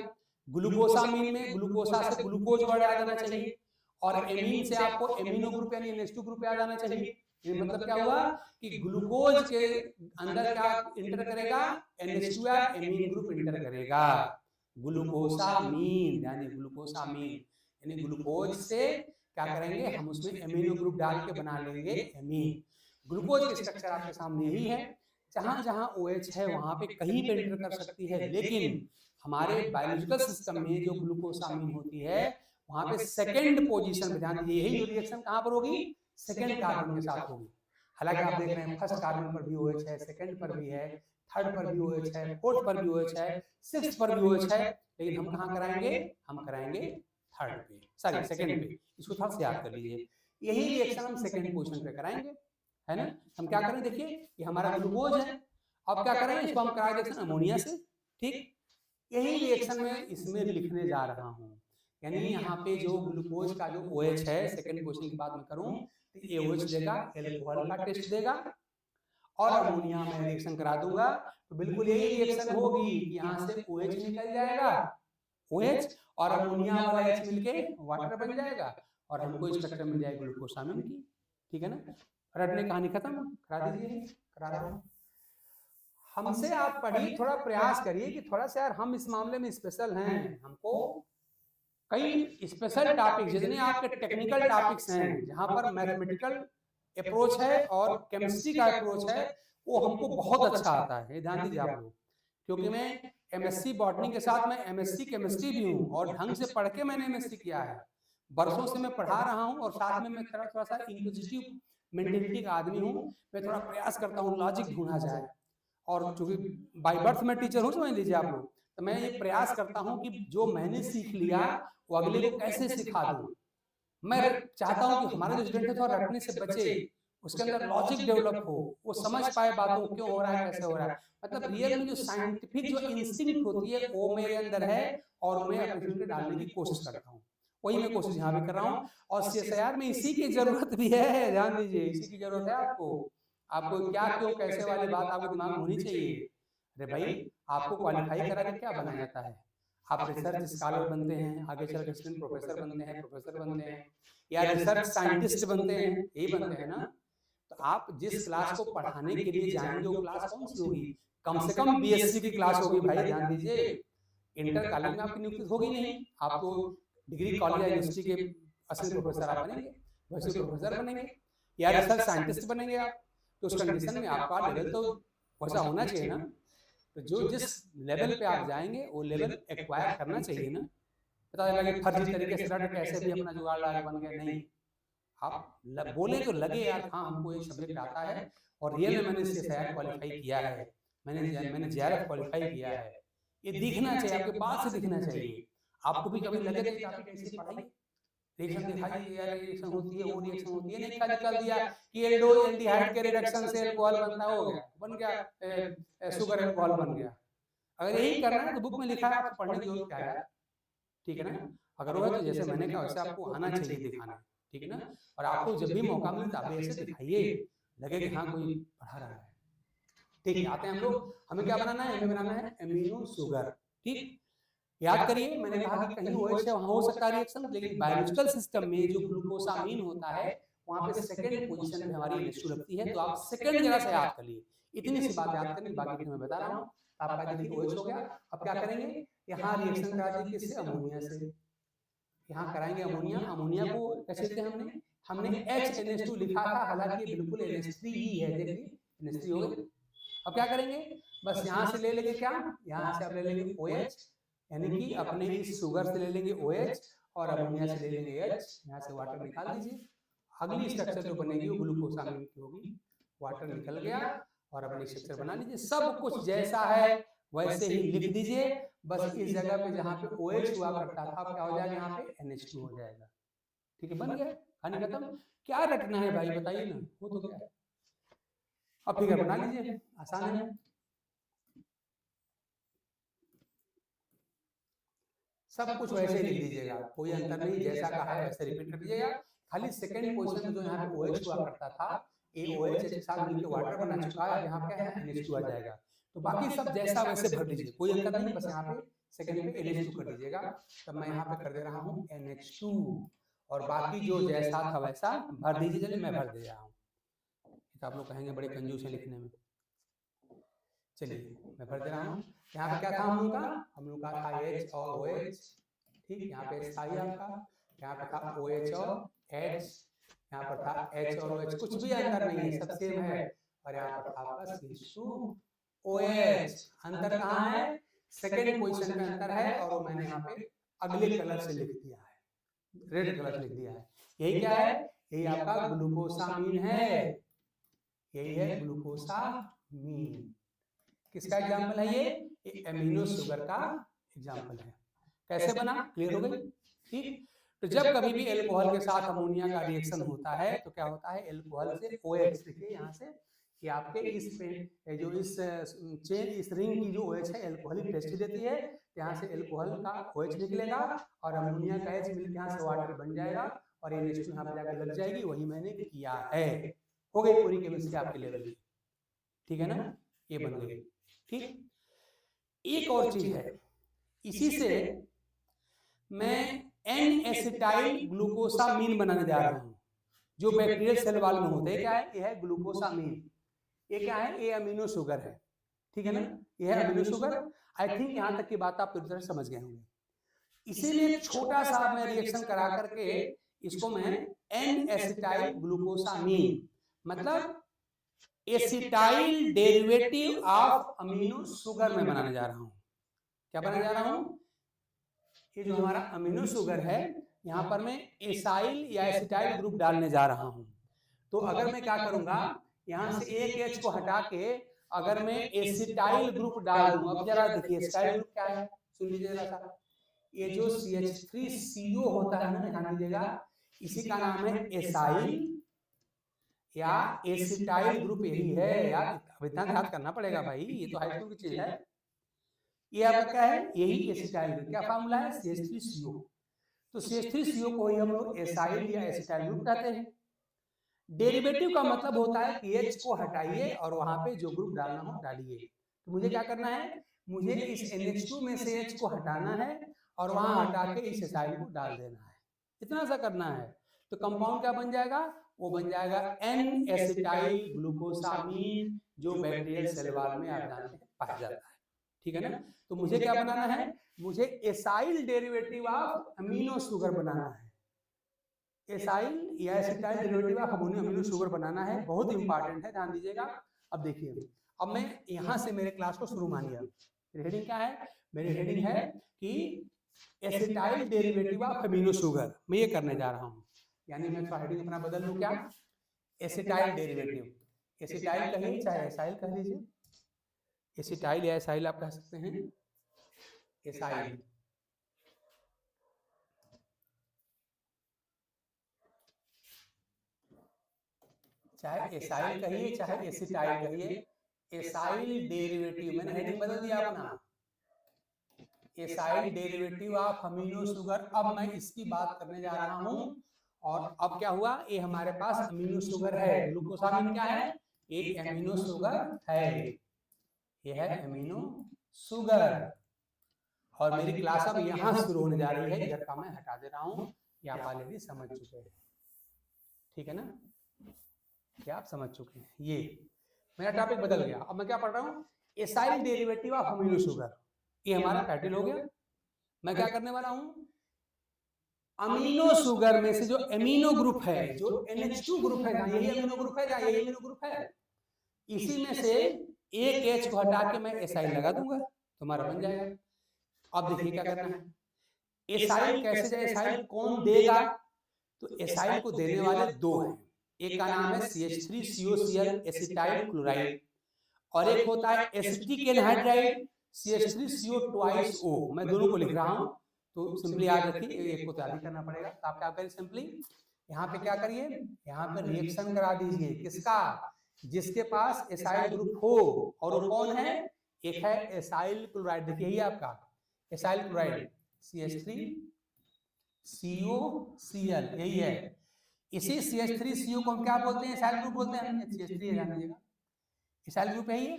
ग्लूकोसामीन में ग्लूकोसा से ग्लूकोज वर्ड याद आना चाहिए, और एमीन से आपको एमिनो ग्रुप यानी NH2 ग्रुप याद आना चाहिए। ये मतलब क्या हुआ कि ग्लूकोज के अंदर क्या इंटर करेगा, NH2 या एमीन ग्रुप इंटर करेगा, ग्लूकोसामीन यानी ग्लूकोसामीन, यानी ग्लूकोज से क्या करेंगे हम उसमें एमिनो ग्रुप डाल के बना लेंगे एमीन। ग्लूकोज की स्ट्रक्चर आपके सामने यही है, जहां जहां OH है वहां पे कहीं पे इंटर कर सकती है, लेकिन हमारे बायोलॉजिकल सिस्टम में जो ग्लूकोसामीन होती है वहां पे सेकंड पोजीशन में, ध्यान दीजिए यही रिएक्शन कहां पर होगी, सेकंड कार्बन के साथ होगी। हालांकि आप देख रहे हैं फर्स्ट कार्बन पर भी OH है, सेकंड पर भी है, थर्ड पर भी OH है, फोर्थ पर भी OH है, सिक्स्थ पर भी OH है, लेकिन हम कहाँ कराएंगे, हम कराएंगे थर्ड पे, सॉरी सेकंड पे, इसको थोड़ा सा याद कर लीजिए। यही रिएक्शन हम सेकंड पोजीशन पे कराएंगे, है ना। हम क्या करें, देखिए ये हमारा ग्लूकोज है, अब क्या करें इसको हम कराए देते हैं अमोनिया से, ठीक। यही रिएक्शन में इसमें लिखने जा रहा हूँ, यानी यहाँ पे जो ग्लूकोज का जो OH है सेकंड पोजीशन की बात मैं करूँ तो ये OH देगा, एल्कोहल का टेस्ट देगा, और अमोनिया में रिएक्शन करा दूंगा तो बिल्कुल यही रिएक्शन होगी कि यहाँ से OH निकल जाएगा, OH और अमोनिया वाला H मिलके वाटर बन जाएगा और हमको स्ट्रक्चर मिल जाएगा ग्लूकोसामीन की, ठीक है ना। रटने कहानी खत्म, करा दीजिए, करा रहा हूँ। हमसे आप पढ़िए, थोड़ा प्रयास करिए कि थोड़ा सा यार हम इस मामले में स्पेशल हैं, हमको कई स्पेशल टॉपिक जितने आपके टेक्निकल टॉपिक्स हैं जहां पर मैथमेटिकल अप्रोच है और केमिस्ट्री का अप्रोच है वो हमको बहुत अच्छा आता है, ध्यान दीजिए आप लोग, क्योंकि मैं MSc बॉटनी के साथ मैं MSc केमिस्ट्री भी हूँ और ढंग से पढ़ के मैंने MSc किया है, बरसों से मैं पढ़ा रहा हूँ और साथ में मैं थोड़ा सा इंक्विजिटिव मेंटेलिटी का आदमी हूँ, मैं थोड़ा प्रयास करता हूँ लॉजिक ढूंढा जाए, और चूंकि बाय बर्थ मैं टीचर हूँ समझ लीजिए आप लोग, तो मैं ये प्रयास करता हूँ कि जो मैंने सीख लिया वो अगले को कैसे सिखा दूं। मैं चाहता हूँ कि हमारे जो स्टूडेंट है थोड़ा रटने से बचे, उसके अंदर लॉजिक डेवलप हो, वो समझ पाए बातों क्यों हो रहा है, कैसे हो रहा है, मतलब रियल में जो साइंटिफिक जो इंस्टिंक्ट होती है वो मेरे अंदर है और मैं अपने स्टूडेंट को डालने की कोशिश करता हूँ, वही मैं कोशिश यहाँ भी कर रहा हूँ। और CSIR में इसी की जरूरत भी है, ध्यान दीजिए इसी की जरूरत है आपको, आपको क्या क्यों कैसे वाली बात आपके दिमाग में होनी चाहिए। अरे भाई आपको क्वालिफाई करा के क्या बनाया जाता है, आप रिसर्च स्कॉलर बनते हैं, आगे चल के स्टूडेंट प्रोफेसर बनते हैं, प्रोफेसर बनते हैं या रिसर्च साइंटिस्ट बनते हैं, यही बनते हैं ना। तो आप जिस क्लास को पढ़ाने के लिए जाएंगे वो क्लास कौन सी होगी, कम से कम BSc की क्लास होगी भाई, ध्यान दीजिए। इंटर कॉलेज में आपकी नियुक्ति होगी नहीं, आपको डिग्री कॉलेज या यूनिवर्सिटी के असिस्टेंट प्रोफेसर आप बनेंगे, वैसे प्रोफेसर बनेंगे या रिसर्च साइंटिस्ट बनेंगे आप, तो उस कंडीशन में आपका लेवल तो वैसा होना चाहिए ना। तो जो जिस लेवल पे आप जाएंगे वो लेवल एक्वायर करना चाहिए ना, पता लगा कि फर्जी तरीके से रट कैसे भी अपना जुगाड़ लगा के बन गए। नहीं, आप बोले तो लगे यार हाँ हमको ये सब्जेक्ट आता है और रियल में मैंने CSIR क्वालिफाई किया है, मैंने JRF क्वालिफाई किया है, ये दिखना चाहिए, आपके बात से दिखना चाहिए। आपको भी कभी लगे तो टॉपिक ऐसे पढ़ाइए, रिएक्शन दिखाइए, यार रिएक्शन होती है, वो रिएक्शन होती है, नहीं खाली कर दिया कि एल्डिहाइड के रिडक्शन से अल्कोहल बनता हो गया, बन गया शुगर अल्कोहल बन गया। अगर यही करना है तो बुक में लिखा है, आपको पढ़ने की जरूरत क्या है, ठीक है ना। अगर वो है तो जैसे मैंने कहा वैसे आपको आना चाहिए दिखाना, ठीक है ना। और आपको जब भी मौका मिले आप ऐसे दिखाइए, लगे कि हाँ कोई पढ़ा रहा है। ठीक है, आते हैं हम लोग, हमें क्या बनाना है, हमें बनाना है अमीनो शुगर। ठीक, याद करिए मैंने कहा कि कहीं OH है वहां हो सकता है रिएक्शन, लेकिन बायोलॉजिकल सिस्टम में जो ग्लूकोसामीन होता है वहां पे सेकंड पोजीशन पे हमारी NH2 लगती है। तो आप सेकंड जगह से याद कर लिए, इतनी सी बात याद करनी, बाकी मैं बता रहा हूँ। आपका देखिए OH हो गया, अब क्या करेंगे, यहाँ रिएक्शन करा देंगे किससे, अमोनिया से। यहाँ कराएंगे अमोनिया, अमोनिया को कैसे लिखते हैं हमने HNH2 लिखा था, हालांकि बिल्कुल NH3 ही है, देखिए NH3 हो गई। अब क्या करेंगे, बस यहाँ से ले लेंगे क्या, यहाँ से आप ले लेंगे OH, यानी कि अपने इस शुगर से ले लेंगे OH और अमोनिया से ले लेंगे H, यहाँ से वाटर निकाल दीजिए। अगली स्ट्रक्चर जो बनेगी वो ग्लूकोसामीन की होगी, वाटर निकल गया और अपनी स्ट्रक्चर बना लीजिए। सब कुछ जैसा है वैसे ही लिख दीजिए, बस इस जगह पे जहाँ पे OH हुआ करता था क्या हो जाएगा, यहाँ पे NH2 हो जाएगा। ठीक है, बन गया, कहानी खत्म। क्या रटना है भाई बताइए ना, वो तो क्या है। अब फिगर बना लीजिए, आसान है। सब कुछ वैसे ही लिख दीजिएगा, कोई अंतर नहीं, जैसा कहा है वैसे रिपीट कर दीजिएगा। खाली सेकंड पोजीशन में जो यहाँ पे OH हुआ करता था, ये OH के साथ मिलकर वाटर बना चुका है, यहाँ क्या है NH2 आ जाएगा। तो बाकी सब जैसा वैसे भर दीजिए, कोई अंतर नहीं, बस यहाँ पे सेकंड पे NH2 कर दीजिएगा। तब मैं यहाँ पे कर दे रहा हूँ NH2 और बाकी जो जैसा था वैसा भर दीजिए। चलिए मैं भर दे रहा हूँ, आप लोग कहेंगे बड़े कंजूस है लिखने में। चलिए मैं भर दे रहा हूँ। यहाँ पे क्या था हम लोग का था H और OH, ठीक, यहाँ पे स्थाई आपका, यहाँ पे था OH और H, यहाँ पर था H और OH, कुछ भी अंतर नहीं है, सब सेम है। और यहाँ पर था आपका CH2OH, अंतर कहाँ है, सेकेंड पोजीशन में अंतर है, और वो मैंने यहाँ पे अगले कलर से लिख दिया है, रेड कलर लिख दिया है। यही क्या है, यही आपका ग्लूकोसामीन है, यही है ग्लूकोसामीन। किसका एग्जाम्पल है ये अमीनो शुगर का एग्जाम्पल है। कैसे बना, क्लियर हो गई। ठीक, तो जब कभी भी अल्कोहल के साथ अमोनिया का रिएक्शन होता है तो क्या होता है, अल्कोहल से OH, देखिए यहाँ से कि आपके इस पे जो इस चेन इस रिंग की जो OH है अल्कोहलिक टेस्ट देती है, यहाँ से अल्कोहल का OH निकलेगा और अमोनिया का H मिलकर यहाँ से वाटर बन जाएगा और NH2 यहाँ पे जाकर लग जाएगी। वही मैंने किया है, हो गई पूरी केमिस्ट्री आपके लेवल की, ठीक है ना, ये बन गई। ठीक, एक और चीज है, इसी से मैं N-एसिटाइल ग्लूकोसामीन बनाने जा रहा हूँ, जो बैक्टीरियल सेल वाल में होते हैं। क्या है, ये है ग्लूकोसामीन, ये क्या है, ये अमीनो शुगर है, ठीक है ना, ये है अमीनो शुगर। आई थिंक यहाँ तक की बात आप पूरी तरह समझ गए होंगे। इसीलिए छोटा सा मैं रिएक्शन करा करके इसको मैं N-एसिटाइल ग्लूकोसामीन, मतलब acetyl derivative of amino sugar में बनाने जा रहा हूं। क्या बनाने जा रहा हूं, ये जो हमारा अमीनो शुगर है यहाँ पर मैं एसाइल या एसिटाइल ग्रुप डालने जा रहा हूं। तो अगर मैं क्या करूंगा, यहाँ से एक H को हटा के अगर मैं एसिटाइल ग्रुप डाल दूं, अब जरा देखिए एसिटाइल ग्रुप क्या है, सुन लीजिए जरा सा। ये जो CH3CO होता है ना, ध्यान दीजिएगा, इसी का नाम है एसाइल या एसिटाइल ग्रुप, यही है यार, इतना याद करना पड़ेगा भाई, ये तो हाई स्कूल की चीज है। ये आपका क्या है, यही एसिटाइल ग्रुप, क्या फार्मूला है CH3CO। तो CH3CO को ही हम लोग एसाइल या एसिटाइल ग्रुप कहते हैं। डेरिवेटिव का मतलब होता है कि H को हटाइए और वहां पे जो ग्रुप डालना हो डालिए। तो मुझे क्या करना है, मुझे इस NH2 में से H को हटाना है और वहां हटा के इस एसाइल को डाल देना है, इतना सा करना है। तो कंपाउंड क्या बन जाएगा, वो बन जाएगा N-एसिटाइल ग्लूकोसामीन, जो बैक्टीरियल सेल वाल में आप जानते हैं पाया जाता है, ठीक है ना। तो मुझे क्या बनाना है, मुझे acyl derivative of amino sugar बनाना है, एसाइल या acetyl derivative of amino sugar बनाना है, बहुत इंपॉर्टेंट है, ध्यान दीजिएगा। अब देखिए, अब मैं यहाँ से मेरे क्लास को शुरू मानिए। मेरी हेडिंग क्या है, मेरी हेडिंग है कि acetyl derivative of amino sugar, मैं ये करने जा रहा हूँ, यानी मैं हेडिंग अपना बदल लूँ क्या, एसिटाइल डेरिवेटिव, एसिटाइल कहिए चाहे एसाइल कह लीजिए, एसिटाइल या एसाइल आप कह सकते हैं, एसाइल चाहे एसाइल कहिए चाहे एसिटाइल कहिए, एसाइल डेरिवेटिव, मैंने हेडिंग बदल दिया अपना, acyl derivative of amino sugar. अब मैं इसकी बात करने जा रहा हूं, और अब क्या हुआ, ये हमारे पास अमीनो शुगर है, ग्लूकोसामिन क्या है, एक अमीनो शुगर है, ये है अमीनो शुगर, और मेरी क्लास अब यहाँ शुरू होने जा रही है, इधर का मैं हटा दे रहा हूँ, ये आप ऑलरेडी समझ चुके हैं, ठीक है ना, क्या आप समझ चुके हैं, ये मेरा टॉपिक बदल गया। अब मैं क्या पढ़ रहा हूँ, acyl derivative of amino sugar, ये हमारा टाइटल हो गया। मैं क्या करने वाला हूँ, अमीनो शुगर में से जो अमीनो ग्रुप है, जो NH2 ग्रुप है, जहाँ यही अमीनो ग्रुप है, जहाँ यही अमीनो ग्रुप है, इसी में से एक H को हटा के मैं एसाइल लगा दूंगा, तुम्हारा बन जाएगा। अब देखिए क्या करना है, एसाइल कैसे जाए, एसाइल कौन देगा, तो एसाइल को देने वाले दो हैं, एक का नाम है CH3COCl एसिटाइल क्लोराइड, और एक होता है एसिटिक एनहाइड्राइड CH3CO2O। मैं दोनों को लिख रहा हूं, तो सिंपली याद रखिए, एक को तैयारी करना पड़ेगा, तो आप क्या करिए, सिंपली यहाँ पे क्या करिए, यहाँ पे रिएक्शन करा दीजिए, किसका, जिसके पास एसाइल ग्रुप हो, और वो कौन है, एक है एसाइल क्लोराइड, देखिए ये आपका एसाइल क्लोराइड CH3COCl, यही है, इसी CH3CO को हम क्या बोलते हैं, एसाइल ग्रुप बोलते हैं, CH3 है, जान लीजिएगा एसाइल ग्रुप है ये,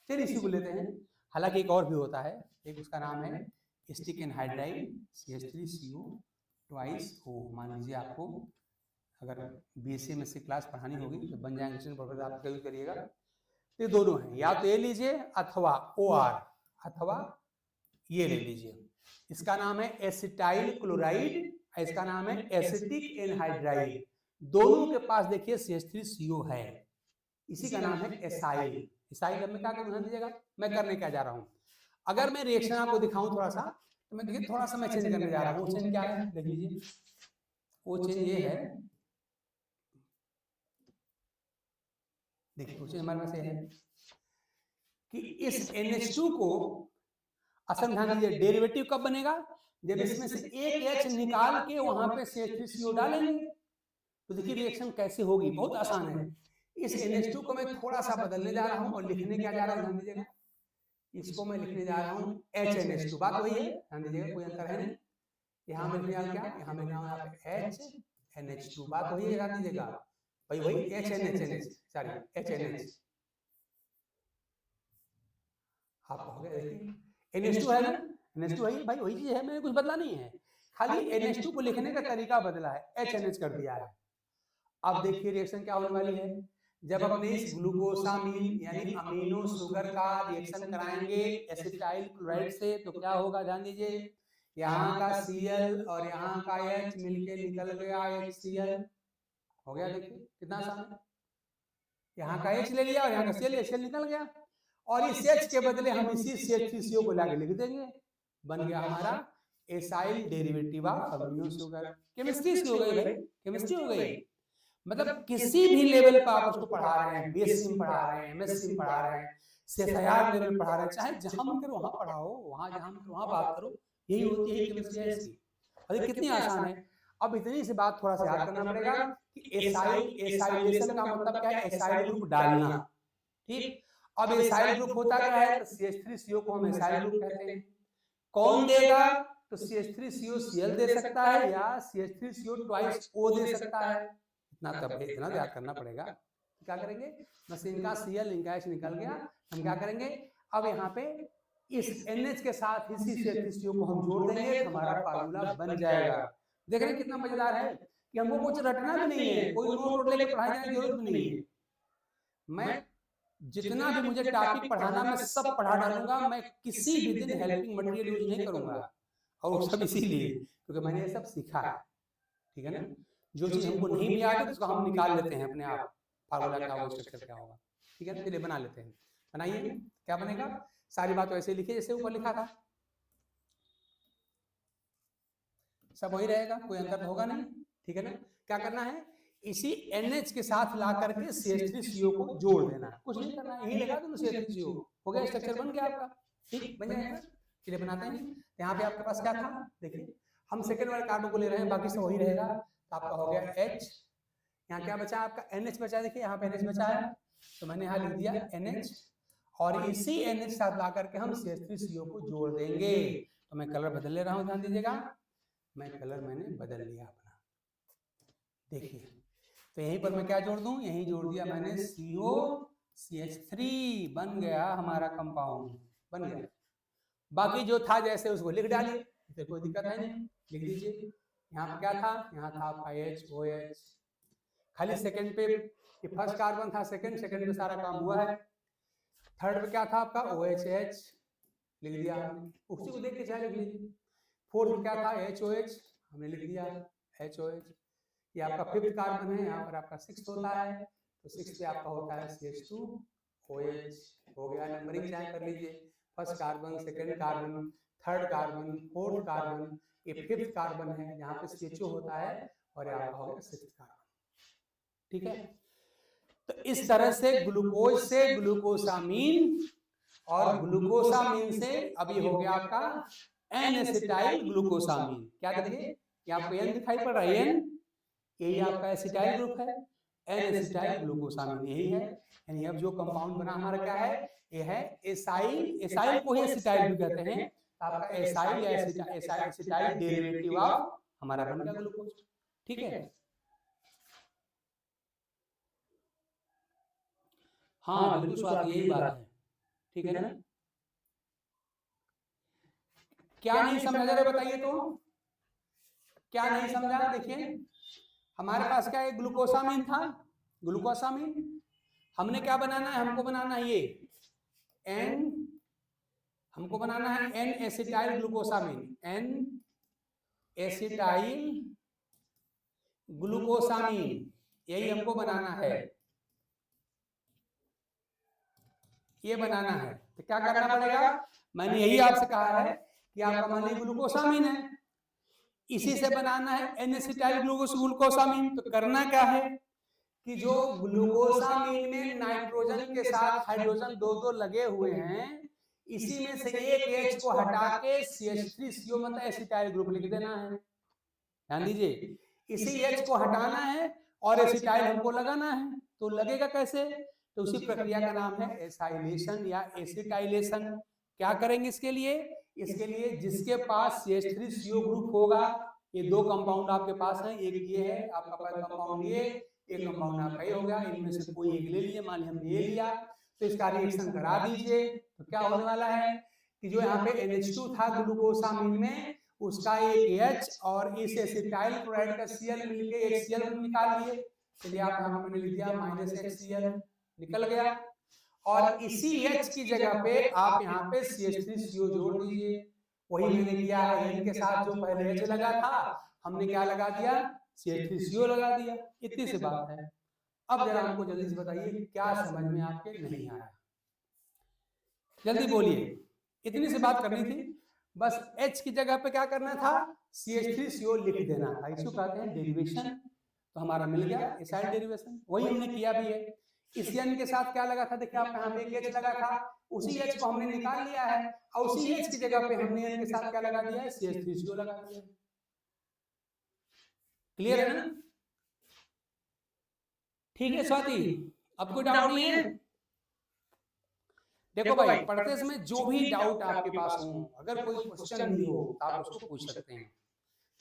फिर इसी को लेते हैं, हालांकि एक और भी होता है, एक उसका नाम है एसिटिक एनहाइड्राइड CH3CO2O। मान लीजिए आपको अगर BSc में से क्लास पढ़ानी होगी तो बन जाएंगे प्रोफेसर, आप कभी करिएगा, तो ये दोनों हैं, या तो ये लीजिए अथवा OR, अथवा ये ले लीजिए, इसका नाम है एसिटाइल क्लोराइड, इसका नाम है एसिटिक एनहाइड्राइड, दोनों के पास देखिए CH3CO है, इसी का नाम है एसाइल। एसाइल में क्या ध्यान दीजिएगा, मैं करने क्या जा रहा हूँ, अगर मैं रिएक्शन आपको दिखाऊं थोड़ा सा, तो मैं देखिए थोड़ा सा मैं चेंज करने जा रहा हूँ, वो चेंज क्या है देख लीजिए, वो चेंज ये है, देखिए वो चेंज हमारे पास ये है कि इस NH2 को, असल ध्यान दीजिए, डेरिवेटिव कब बनेगा, जब इसमें से एक H निकाल के वहां पे CH3CO डालेंगे, तो देखिए रिएक्शन कैसे होगी, बहुत आसान है। इस NH2 को मैं थोड़ा सा बदलने जा रहा हूँ, और लिखने क्या जा रहा हूँ, ध्यान दीजिएगा, इसको मैं लिखने जा रहा हूँ HNH2, बात वही है, ध्यान दीजिएगा, कोई अंतर है नहीं, यहाँ में लिखने क्या, यहाँ में लिखना है HNH2, बात वही है, ध्यान दीजिएगा भाई, वही HNH, सॉरी HNH, आप कहोगे देखिए NH2 है ना, NH2 है भाई, वही चीज है, मैंने कुछ बदला नहीं है, खाली NH2 को लिखने का तरीका बदला है, HNH कर दिया है। अब देखिए रिएक्शन क्या होने वाली है, जब अपने इस ग्लूकोसामिन यानी अमीनो शुगर का रिएक्शन कराएंगे एसिटाइल क्लोराइड से, तो क्या होगा, ध्यान दीजिए, यहाँ का Cl और यहाँ का H मिलके निकल गया HCl, हो गया, देखिए कितना आसान है, यहाँ का H ले लिया और यहाँ का Cl निकल गया, और इस H के बदले हम इसी CH3CO को लाके लिख देंगे, बन गया हमारा acyl derivative of amino sugar. Chemistry हो गई भाई, केमिस्ट्री हो गई, मतलब किसी भी लेवल पर आप उसको पढ़ा रहे हैं, BSc में पढ़ा रहे हैं, MSc में पढ़ा रहे हैं, CSIR लेवल पढ़ा रहे हैं, चाहे जहां मन करो वहां पढ़ाओ, वहां जहां मन करो वहां बात करो, यही होती है केमिस्ट्री है इसकी। अरे कितनी आसान है। अब इतनी सी बात थोड़ा सा याद करना पड़ेगा कि एसाइलेशन का मतलब क्या है, एसाइल ग्रुप डालना, ठीक। अब एसाइल ग्रुप होता क्या है, तो CH3CO को हम एसाइल ग्रुप कहते हैं, कौन देगा, तो CH3COCl दे सकता है, या CH3CO2O दे सकता है, इतना तब इतना याद करना पड़ेगा। क्या करेंगे, बस इनका Cl इनका H निकल गया, हम क्या करेंगे, अब यहाँ पे इस NH के साथ इसी CH3CO को हम जोड़ देंगे, तो हमारा फार्मूला बन जाएगा। देख रहे हैं कितना मजेदार है कि हमको कुछ रटना भी नहीं है, कोई नोट लेके पढ़ाई जाने की जरूरत भी नहीं है, मैं जितना भी मुझे टॉपिक पढ़ाना मैं सब पढ़ा डालूंगा, मैं किसी भी दिन हेल्पिंग मटेरियल यूज नहीं करूंगा, और वो सब इसीलिए क्योंकि मैंने ये सब सीखा है, ठीक है ना। जो चीज हमको नहीं भी आती उसको हम निकाल लेते हैं अपने आप, फार्मूला क्या होगा, स्ट्रक्चर क्या होगा, ठीक है ना, चलिए बना लेते हैं, बनाइए क्या बनेगा, सारी बात वैसे लिखिए जैसे ऊपर लिखा था। सब वही रहेगा, कोई अंतर होगा नहीं, ठीक है ना। क्या करना है, इसी NH के साथ ला करके CH3CO को जोड़ देना, कुछ नहीं करना है, यही लगा दो CH3CO, हो गया, स्ट्रक्चर बन गया आपका, ठीक बन जाएगा। चलिए बनाते हैं। यहाँ पे आपके पास क्या था, देखिए हम सेकंड वाले कार्बन को ले रहे हैं, बाकी सब वही रहेगा, तो आपका हो गया H। यहाँ क्या बचा आपका, NH बचा, देखिए यहाँ पे NH बचा है, तो मैंने यहाँ लिख दिया NH, और इसी NH साथ ला करके हम CH3CO को जोड़ देंगे। तो मैं कलर बदल ले रहा हूँ, ध्यान दीजिएगा, मैं कलर मैंने बदल लिया अपना, देखिए। तो यहीं पर मैं क्या जोड़ दूं, यहीं जोड़ दिया मैंने COCH3, बन गया हमारा कंपाउंड, बन गया। बाकी जो था जैसे उसको लिख डालिए, फिर कोई दिक्कत है नहीं, लिख दीजिए। यहाँ पे क्या था, यहाँ था आपका HOH, खाली सेकंड पे, ये फर्स्ट कार्बन था, सेकंड पे सारा काम हुआ है। थर्ड पे क्या था आपका OHH, लिख दिया आपने, उसी को देख के चाहे लिख लीजिए। फोर्थ क्या था HOH, हमने लिख दिया HOH। ये आपका फिफ्थ कार्बन है, यहाँ पर आपका 6 होता है, तो 6 पे आपका होता है CH2OH, हो गया। नंबरिंग चाहे कर लीजिए, first carbon, second carbon, third carbon, fourth carbon, ये फिफ्थ कार्बन है, यहाँ पे CHO होता है, और ये आपका हो गया 6th कार्बन, ठीक है। तो इस तरह से ग्लूकोज से ग्लूकोसामीन, और ग्लूकोसामीन से अब ये हो गया आपका N-एसिटाइल ग्लूकोसामीन। क्या देखिए, यहाँ आपको N दिखाई पड़ रहा है, N, यही आपका एसिटाइल ग्रुप है, N-एसिटाइल ग्लूकोसामीन यही है। यानी अब जो कंपाउंड बना हमारा क्या है, ये है एसाइल, एसाइल को ही एसिटाइल भी कहते हैं, आपका एसाइल या एसिटाइल डेरिवेटिव ऑफ हमारा बन गया ग्लूकोज, ठीक है। हाँ बिल्कुल स्वाति, यही बात है, ठीक है ना। क्या नहीं समझा जरा बताइए, तो क्या नहीं समझा, देखिए हमारे पास क्या है, ग्लूकोसामीन था, ग्लूकोसामीन हमने क्या बनाना है, हमको बनाना है ये N, हमको बनाना है N-एसिटाइल ग्लूकोसामीन, N-एसिटाइल ग्लूकोसामीन, यही हमको बनाना है, ये बनाना है। तो क्या करना पड़ेगा, मैंने यही आपसे कहा है कि आपका मान लीजिए ग्लूकोसामीन है, इसी से बनाना है N-एसिटाइल ग्लूकोसामीन। तो करना क्या है कि जो ग्लूकोसामीन में नाइट्रोजन के साथ हाइड्रोजन दो लगे हुए हैं, इसी में से एक H को हटा के CH3CO मतलब एसिटाइल ग्रुप लिख देना है। ध्यान दीजिए, इसी H को हटाना है और एसिटाइल हमको लगाना है। तो लगेगा कैसे, तो उसी प्रक्रिया का नाम है एसाइलेशन या एसिटाइलेशन। क्या करेंगे इसके लिए, इसके लिए जिसके पास CH3CO ग्रुप होगा, ये दो कंपाउंड आपके पास है, एक ये है आपका पास कंपाउंड, ये एक कंपाउंड आपका ये हो गया, इनमें से कोई एक ले लिए, मान लीजिए हमने ये लिया, तो इसका रिएक्शन करा दीजिए। तो क्या होने वाला है कि जो यहाँ पे NH2 था ग्लूकोसामीन में, उसका एक H और इस एसिटाइल क्लोराइड का Cl मिलके एक Cl निकाल लिए। चलिए आप यहाँ मैंने लिख दिया -HCl, निकल गया, और इसी H की जगह पे आप यहाँ पे CH3CO जोड़ दीजिए। वही मैंने किया है, N के साथ जो पहले H लगा था, हमने क्या लगा दिया, CH3CO लगा दिया। इतनी सी बात है। अब जरा हमको जल्दी से बताइए क्या समझ में आपके नहीं आया, जल्दी बोलिए। इतनी सी बात करनी थी, बस H की जगह पे क्या करना था, CH3CO लिख देना था, इसको कहते हैं डेरिवेशन। तो हमारा मिल गया एसाइल डेरिवेशन, वही हमने किया भी है। इस N के साथ क्या लगा था, देखिए आप यहाँ पे एक H लगा था, उसी H को हमने निकाल लिया है, और उसी H की जगह पे हमने N के साथ क्या लगा दिया है, CH3CO लगा दिया है। क्लियर है ना, ठीक है स्वाति, अब कोई डाउट नहीं है। देखो भाई, पढ़ते समय जो भी डाउट आपके पास हो, अगर कोई क्वेश्चन भी हो आप उसको पूछ सकते हैं।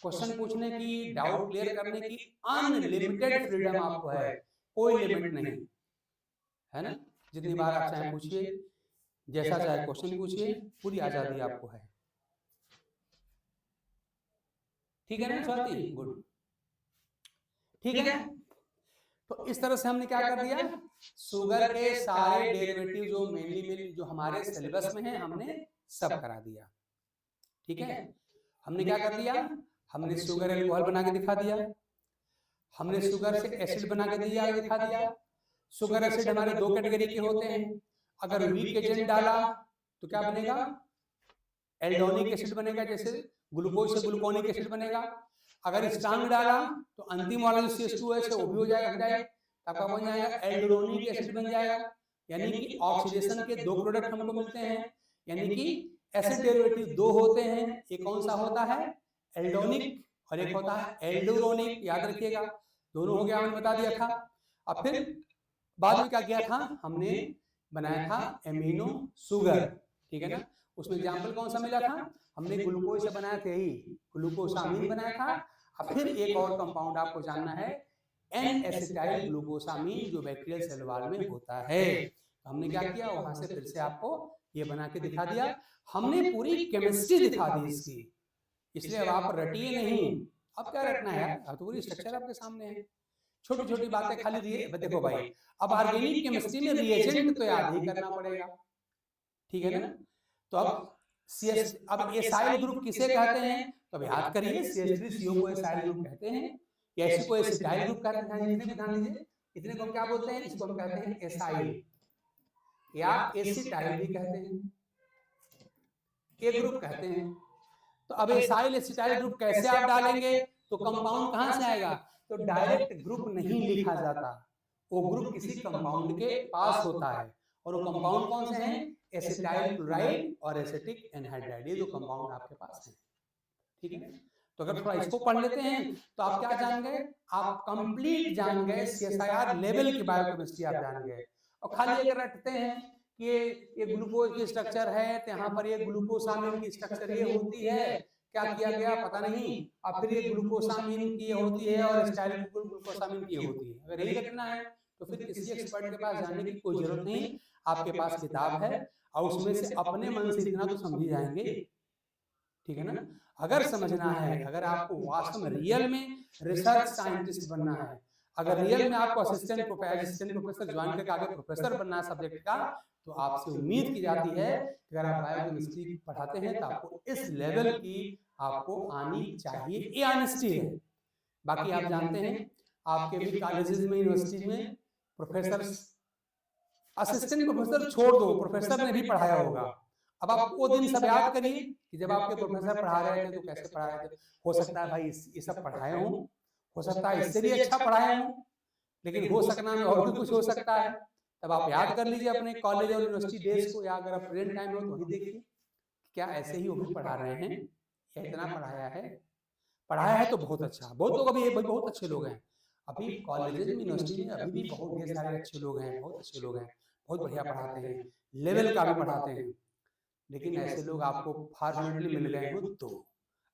क्वेश्चन पूछने की, डाउट क्लियर करने की अनलिमिटेड फ्रीडम आपको है, कोई लिमिट नहीं है ना। जितनी बार आप चाहे पूछिए, जैसा चाहे क्वेश्चन पूछिए, पूरी आजादी आपको है, ठीक है ना स्वाति, गुड, ठीक है। तो इस तरह से हमने क्या कर दिया, शुगर के सारे डेरिवेटिव जो मेनली जो हमारे सिलेबस में है, हमने सब करा दिया, ठीक है। हमने क्या कर दिया, हमने शुगर एल्कोहल बना के दिखा दिया, हमने शुगर से एसिड बना के दिखा दिया। शुगर एसिड हमारे दो कैटेगरी के होते हैं, अगर वीक एजेंट डाला तो क्या बनेगा, एल्डोनिक एसिड बनेगा, जैसे ग्लूकोज से ग्लूकोनिक एसिड बनेगा। अगर स्ट्रांग डाला तो अंतिम वाला जो CH2 है वो भी हो जाएगा, आपका बन जाएगा एल्डोनिक एसिड बन जाएगा। यानी कि ऑक्सीडेशन के दो प्रोडक्ट हमको मिलते हैं, यानी कि एसिड डेरिवेटिव दो होते हैं, एक कौन सा होता है एल्डोनिक और एक होता है एल्डोरोनिक, याद रखिएगा, दोनों हो गया, हमने बता दिया था। अब फिर बाद में क्या किया था, हमने बनाया था एमिनो शुगर, ठीक है ना। उसमें एग्जाम्पल कौन सा मिला था, हमने ग्लूकोज से बनाया था, यही ग्लूकोसामीन बनाया था। अब फिर एक और कंपाउंड आपको जानना है एन एसिटाइल ग्लूकोसामीन, जो बैक्टीरियल सेल वॉल में होता है। हमने क्या किया, वहां से फिर से आपको ये बना के दिखा दिया, हमने पूरी केमिस्ट्री दिखा दी इसकी। इसलिए अब आप रटिए नहीं, अब क्या रटना है, अब तो पूरी स्ट्रक्चर आपके सामने है, छोटी छोटी बातें खाली दिए। देखो भाई, अब ऑर्गेनिक केमिस्ट्री में रिएजेंट तो याद ही करना पड़ेगा, ठीक है ना। तो अब एसाइल ग्रुप किसे कहते हैं, तो अब याद करिए CH3CO को एसाइल ग्रुप कहते हैं, या इसी को एसिटाइल ग्रुप कहते हैं। इतने ध्यान दीजिए, इतने को क्या बोलते हैं, इसको हम कहते हैं एसाइल या एसिटाइल भी कहते हैं, एक ग्रुप कहते हैं। तो अब एसाइल एसिटाइल ग्रुप कैसे आप डालेंगे, तो कंपाउंड कहां से आएगा, तो डायरेक्ट ग्रुप नहीं लिखा जाता, वो ग्रुप किसी कंपाउंड के पास होता है, और वो कंपाउंड कौन से हैं, एसिटाइल क्लोराइड और एसिटिक एनहाइड्राइड, ये दो कंपाउंड आपके पास हैं, ठीक है। तो अगर थोड़ा इसको पढ़ लेते हैं तो आप क्या जान गए, आप कंप्लीट जान गए, CSIR लेवल की बायोकेमिस्ट्री आप जान गए। और खाली अगर रटते हैं कि ये ग्लूकोज की स्ट्रक्चर है, तो यहाँ पर ये ग्लूकोसामीन की स्ट्रक्चर ये होती है, क्या किया गया पता नहीं, अब फिर ये ग्लूकोसामीन की होती है और एसिटाइल ग्लूकोसामीन की होती है। अगर यही रखना है तो फिर किसी एक्सपर्ट के पास जाने की कोई जरूरत नहीं, आपके पास किताब है और उसमें से अपने मन से इतना तो समझ ही जाएंगे, ठीक है ना। अगर समझना है, अगर आपको वास्तव में रियल में रिसर्च साइंटिस्ट बनना है, अगर रियल में आपको असिस्टेंट प्रोफेसर ज्वाइन करके आगे प्रोफेसर बनना है सब्जेक्ट का, तो आपसे उम्मीद की जाती है कि अगर आप बायोकेमिस्ट्री पढ़ाते हैं तो आपको इस लेवल की आपको आनी चाहिए, ये ऑनेस्टी है। बाकी आप जानते हैं आपके भी कॉलेजेस में यूनिवर्सिटी में प्रोफेसर, असिस्टेंट प्रोफेसर छोड़ दो, प्रोफेसर ने भी पढ़ाया होगा। अब आप वो दिन सब याद करिए कि जब आपके प्रोफेसर पढ़ा रहे थे तो कैसे पढ़ा रहे थे। हो सकता है भाई ये सब पढ़ाए हों, हो सकता है इससे भी अच्छा पढ़ाए हों, लेकिन हो सकना में और भी कुछ हो सकता है। तब आप याद कर लीजिए अपने कॉलेज और यूनिवर्सिटी डेज को, या अगर आप प्रेजेंट टाइम हो तो वही देखिए क्या ऐसे ही वो भी पढ़ा रहे हैं या इतना पढ़ाया है। पढ़ाया है तो बहुत अच्छा, बहुत लोग अभी बहुत अच्छे लोग हैं अभी कॉलेज में यूनिवर्सिटी में, अभी भी बहुत ढेर सारे अच्छे लोग हैं, बहुत अच्छे लोग हैं, बहुत बढ़िया पढ़ाते हैं, लेवल का भी पढ़ाते हैं। लेकिन ऐसे लोग आपको फॉर्चुनेटली मिल गए हो, तो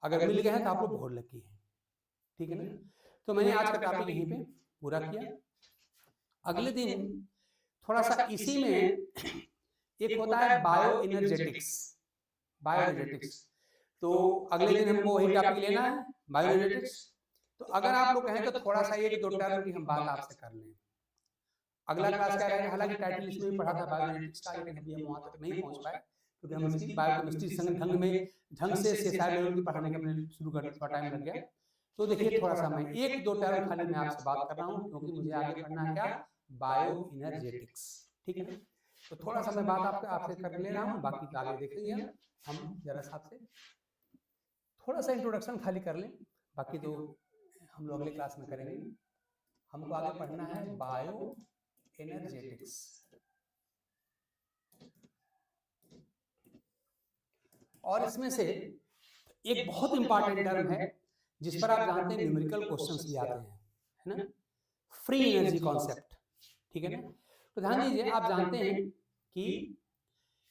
अगर मिल गए हैं तो आप लोग बहुत लकी हैं, ठीक है ना। तो मैंने आज का टॉपिक यहीं पे पूरा किया। अगले दिन थोड़ा सा इसी में एक होता है बायो एनर्जेटिक्स, तो अगले दिन हमको वही टॉपिक लेना है बायो एनर्जेटिक्स। तो अगर आप लोग कहें तो थोड़ा सा एक दो टर्म की हम बात आपसे कर लें। अगला क्लास क्या रहेगा, हालांकि टाइटल इसमें भी पढ़ा था बायो एनर्जेटिक्स का, लेकिन अभी हम वहां तक नहीं पहुंच पाए क्योंकि हम इसकी बायोकेमिस्ट्री ढंग से CSIR लेवल की पढ़ाने के हमने शुरू करने थोड़ा टाइम लग गया। तो देखिए थोड़ा सा मैं एक दो टर्म खाली मैं आपसे बात कर रहा हूँ क्योंकि मुझे आगे पढ़ना है क्या, बायो एनर्जेटिक्स, ठीक है ना। तो थोड़ा सा मैं बात आपसे कर ले रहा हूँ, बाकी तो आगे देखेंगे हम जरा सा आपसे थोड़ा सा इंट्रोडक्शन खाली कर लें, बाकी तो हम लोग अगले क्लास में करेंगे। हमको आगे पढ़ना है बायो एनर्जेटिक्स। और इसमें से एक बहुत इंपॉर्टेंट टर्म है जिस पर आप जानते हैं न्यूमेरिकल क्वेश्चंस भी आते हैं, है ना, फ्री एनर्जी कॉन्सेप्ट, ठीक है ना। तो ध्यान दीजिए, आप जानते हैं कि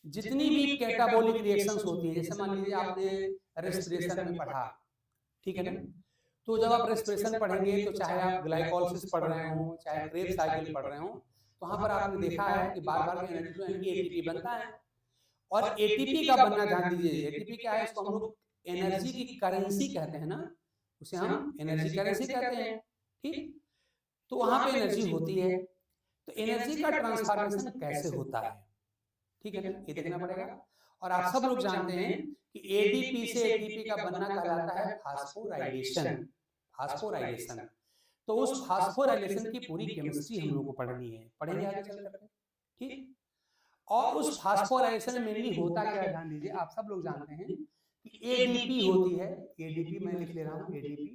जितनी भी कैटाबोलिक रिएक्शंस होती है, जैसे मान लीजिए आपने रेस्पिरेशन में पढ़ा, ठीक है ना। तो जब आप रेस्पिरेशन पढ़ेंगे तो चाहे आप ग्लाइकोलाइसिस पढ़ रहे हो, चाहे क्रेब्स साइकिल पढ़ रहे हो, तो वहां पर आपने देखा है कि बार बार एनर्जी जो है ATP बनता है। और ATP का बनना ध्यान दीजिए, ATP क्या है, इसको हम लोग एनर्जी की करेंसी कहते हैं ना, उसे हम एनर्जी करेंसी कहते हैं, ठीक। तो वहां पे एनर्जी होती है, तो एनर्जी का ट्रांसफॉर्मेशन कैसे होता है, ठीक है ना, ये देखना पड़ेगा। और आप सब लोग जानते हैं कि ADP से ATP का बनना कहलाता है फास्फोराइलेशन, फास्फोराइलेशन। तो उस फास्फोराइलेशन की पूरी केमिस्ट्री हम लोग को पढ़नी है, पढ़ेंगे आगे चल करके, ठीक। और उस फास्फोराइलेशन में मेनली होता क्या है, ध्यान दीजिए, आप सब लोग जानते हैं कि एडीपी होती है, एडीपी मैं लिख ले रहा हूँ एडीपी,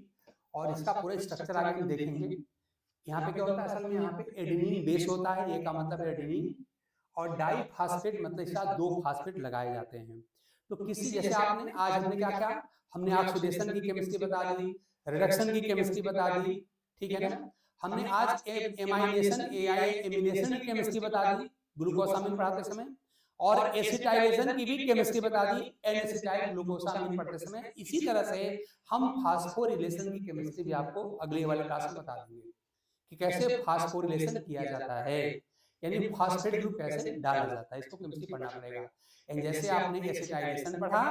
और इसका पूरा स्ट्रक्चर आगे हम देखेंगे। यहाँ पे क्या होता है, असल में यहाँ पे एडेनिन बेस होता है, ये का मतलब है एडेनिन, और डाइफॉस्फेट मतलब इसका 2 फास्फेट लगाए जाते हैं। तो किसी जैसे आपने आज हमने क्या किया, हमने ऑक्सीडेशन की केमिस्ट्री बता दी, रिडक्शन की केमिस्ट्री बता दी, ठीक है ना। हमने आज एमाइनेशन एमिनेशन की केमिस्ट्री बता दी ग्लूकोसामिन पढ़ाते समय, और एसिटाइलेशन की भी केमिस्ट्री बता दी एन एसिटाइल ग्लूकोसामिन पढ़ते समय। इसी तरह से हम फास्फोरिलेशन की केमिस्ट्री भी आपको अगले वाले क्लास में बता देंगे कि कैसे फास्फोरिलेशन किया जाता है, यानी फास्फेट ग्रुप कैसे डाला जाता है, इसको केमिस्ट्री पढ़ना पड़ेगा। एंड जैसे आपने एसिटाइलेशन पढ़ा,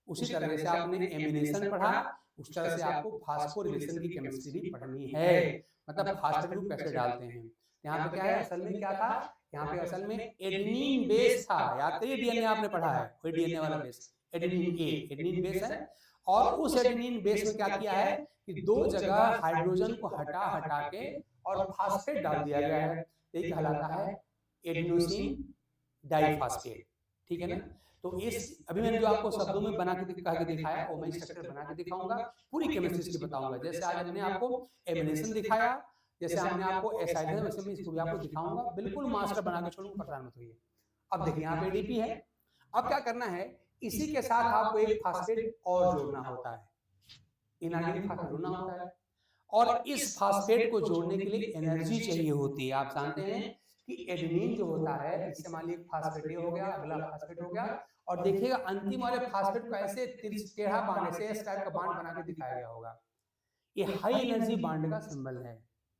उसी तरह से आपने एमिनेशन पढ़ा, उस तरह से आपको फास्फोरिलेशन की केमिस्ट्री भी पढ़नी है, मतलब फास्फेट ग्रुप कैसे डालते हैं। यहाँ पे क्या है, असल में क्या था, यहाँ पे असल में एडेनिन बेस था, याद करिए डीएनए आपने पढ़ा है, वही डीएनए वाला base adenine A, adenine base है, और उस एडेनिन बेस में क्या किया है कि 2 जगह हाइड्रोजन को हटा हटा के और फास्फेट डाल दिया गया है, ये कहलाता है एडिनोसिन डाइफॉस्फेट, ठीक है ना। तो इस अभी मैंने जो आपको शब्दों में बना के कह के दिखाया वो मैं स्ट्रक्चर बना के दिखाऊंगा, पूरी केमिस्ट्री की बताऊंगा। जैसे आज हमने आपको एमिनेशन दिखाया, जैसे हमने आपको एसाइलेशन, वैसे मैं इसको भी आपको दिखाऊंगा, बिल्कुल मास्टर बना के छोड़ूंगा, परेशान मत होइए। अब देखिए यहाँ पे एडीपी है, अब क्या करना है, इसी के साथ आपको एक फास्फेट और जोड़ना होता है, इनऑर्गेनिक फास्फेट जोड़ना होता है, और इस फास्फेट को जोड़ने के लिए एनर्जी चाहिए होती है। आप जानते हैं कि एडेनिन जो होता है, इससे मान लीजिए फास्फेट ये हो गया, अगला फास्फेट हो गया, और देखिएगा अंतिम वाले फास्फेट को ऐसे टेढ़ा बांध, ऐसे इस टाइप का बांड बना के दिखाया गया होगा। ये हाई एनर्जी बांड का सिंबल है,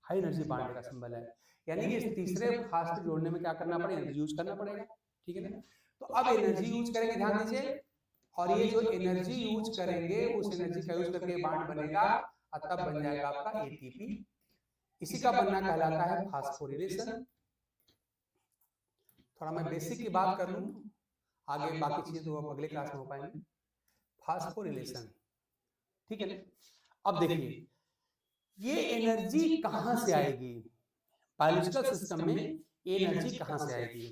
हाई एनर्जी बांड का सिंबल है, यानी कि इस तीसरे फास्फेट जोड़ने में क्या करना पड़ेगा, एनर्जी यूज करना पड़ेगा, ठीक है ना। तो अब एनर्जी यूज करेंगे, ध्यान दीजिए, और ये जो एनर्जी यूज करेंगे उस एनर्जी का यूज करके बांड बनेगा, और तब बन जाएगा आपका एटीपी। इसी का बनना कहलाता है फास्फोरिलेशन। थोड़ा मैं बेसिक की बात कर लूं, आगे बाकी चीजें तो अगले क्लास में हो पाएंगे। फास्फोरिलेशन, ठीक है ना। अब देखिए ये एनर्जी कहां से आएगी, बायोलॉजिकल सिस्टम में ये एनर्जी कहां से आएगी।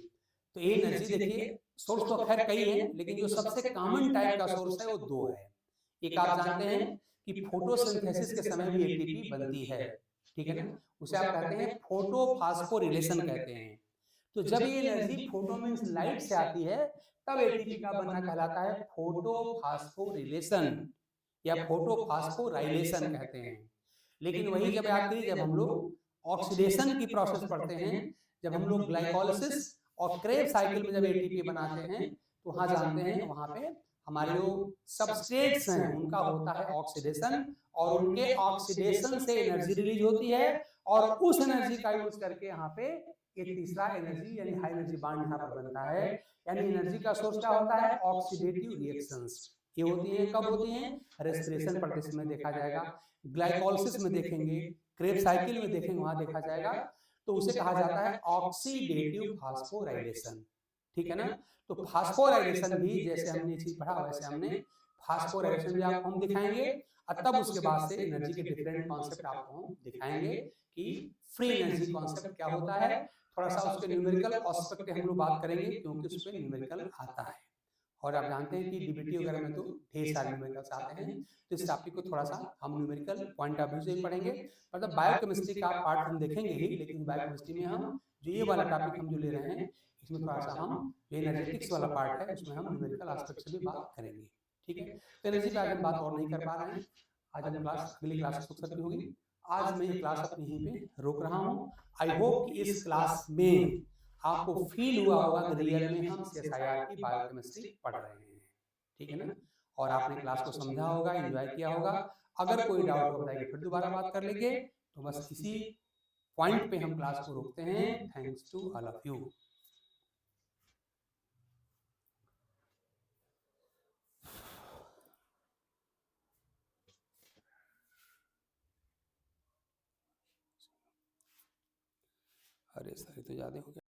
तो ये एनर्जी देखिए सोर्स तो खैर कई है, लेकिन जो सबसे कॉमन टाइप का सोर्स है वो 2 है। एक आप जानते हैं कि फोटोसिंथेसिस के समय भी एटीपी बनती है, ठीक है ना, उसे आप कहते हैं फोटोफास्फोरिलेशन कहते हैं। तो जब ये एनर्जी फोटो मींस लाइट से आती है, तब एटीपी का बनना कहलाता है फोटोफास्फोरिलेशन या फोटोफास्फोराइलेशन कहते हैं। लेकिन वही जब याद करिए, जब हम लोग ऑक्सीडेशन की प्रोसेस पढ़ते हैं, जब हम लोग ग्लाइकोलिसिस और क्रेब्स साइकिल में जब एटीपी बनाते हैं, तो वहां जानते हैं वहां पे हमारे जो सबस्ट्रेट्स हैं उनका होता है ऑक्सीडेशन, और उनके ऑक्सीडेशन से एनर्जी रिलीज होती है, और उस एनर्जी का यूज करके यहाँ पे एक तीसरा एनर्जी यानी हाई एनर्जी बांड यहाँ पर बनता है। यानी एनर्जी का सोर्स क्या होता है, ऑक्सीडेटिव रिएक्शंस। ये होती हैं कब होती हैं, रेस्पिरेशन पढ़ते समय देखा जाएगा, ग्लाइकोलिसिस में देखेंगे, क्रेब्स साइकिल में देखेंगे, वहां देखा जाएगा। तो उसे कहा जाता है ऑक्सीडेटिव फास्फोराइलेशन, ठीक है ना। तो फास्फोराइलेशन भी जैसे हमने चीज पढ़ा वैसे हमने फास्फोराइलेशन भी आपको हम दिखाएंगे, और तब उसके बाद से एनर्जी के डिफरेंट कॉन्सेप्ट आपको हम दिखाएंगे कि फ्री एनर्जी कॉन्सेप्ट क्या होता है। थोड़ा सा उसके न्यूमेरिकल एस्पेक्ट हम लोग बात करेंगे, क्योंकि उस पर न्यूमेरिकल आता है, और आप जानते हैं कि डीबीटी वगैरह में तो ढेर सारे न्यूमेरिकल्स आते हैं। तो इस टॉपिक को थोड़ा सा हम न्यूमेरिकल पॉइंट ऑफ व्यू से ही पढ़ेंगे, मतलब बायोकेमिस्ट्री का पार्ट हम देखेंगे ही, लेकिन बायोकेमिस्ट्री में हम जो ये वाला टॉपिक हम जो ले रहे हैं, इसमें थोड़ा सा हम जो एनर्जेटिक्स वाला पार्ट है उसमें हम न्यूमेरिकल एस्पेक्ट से भी बात करेंगे, ठीक है। तो एनर्जी पे आज हम बात और नहीं कर पा रहे हैं, आज हम क्लास अगली क्लास सुखसर की होगी। आज मैं ये क्लास अपनी यहीं पे रोक रहा हूँ। आई होप कि इस क्लास में आपको फील हुआ होगा कि रियल में हम CSIR की बायोकेमिस्ट्री पढ़ रहे हैं, ठीक है ना, और आपने क्लास को समझा होगा, एंजॉय किया होगा। अगर कोई डाउट हो बताइए, फिर दोबारा बात कर लेंगे। तो बस इसी पॉइंट पे हम क्लास को रोकते हैं। Thanks to all of you. अरे सर ये तो ज्यादा हो गया।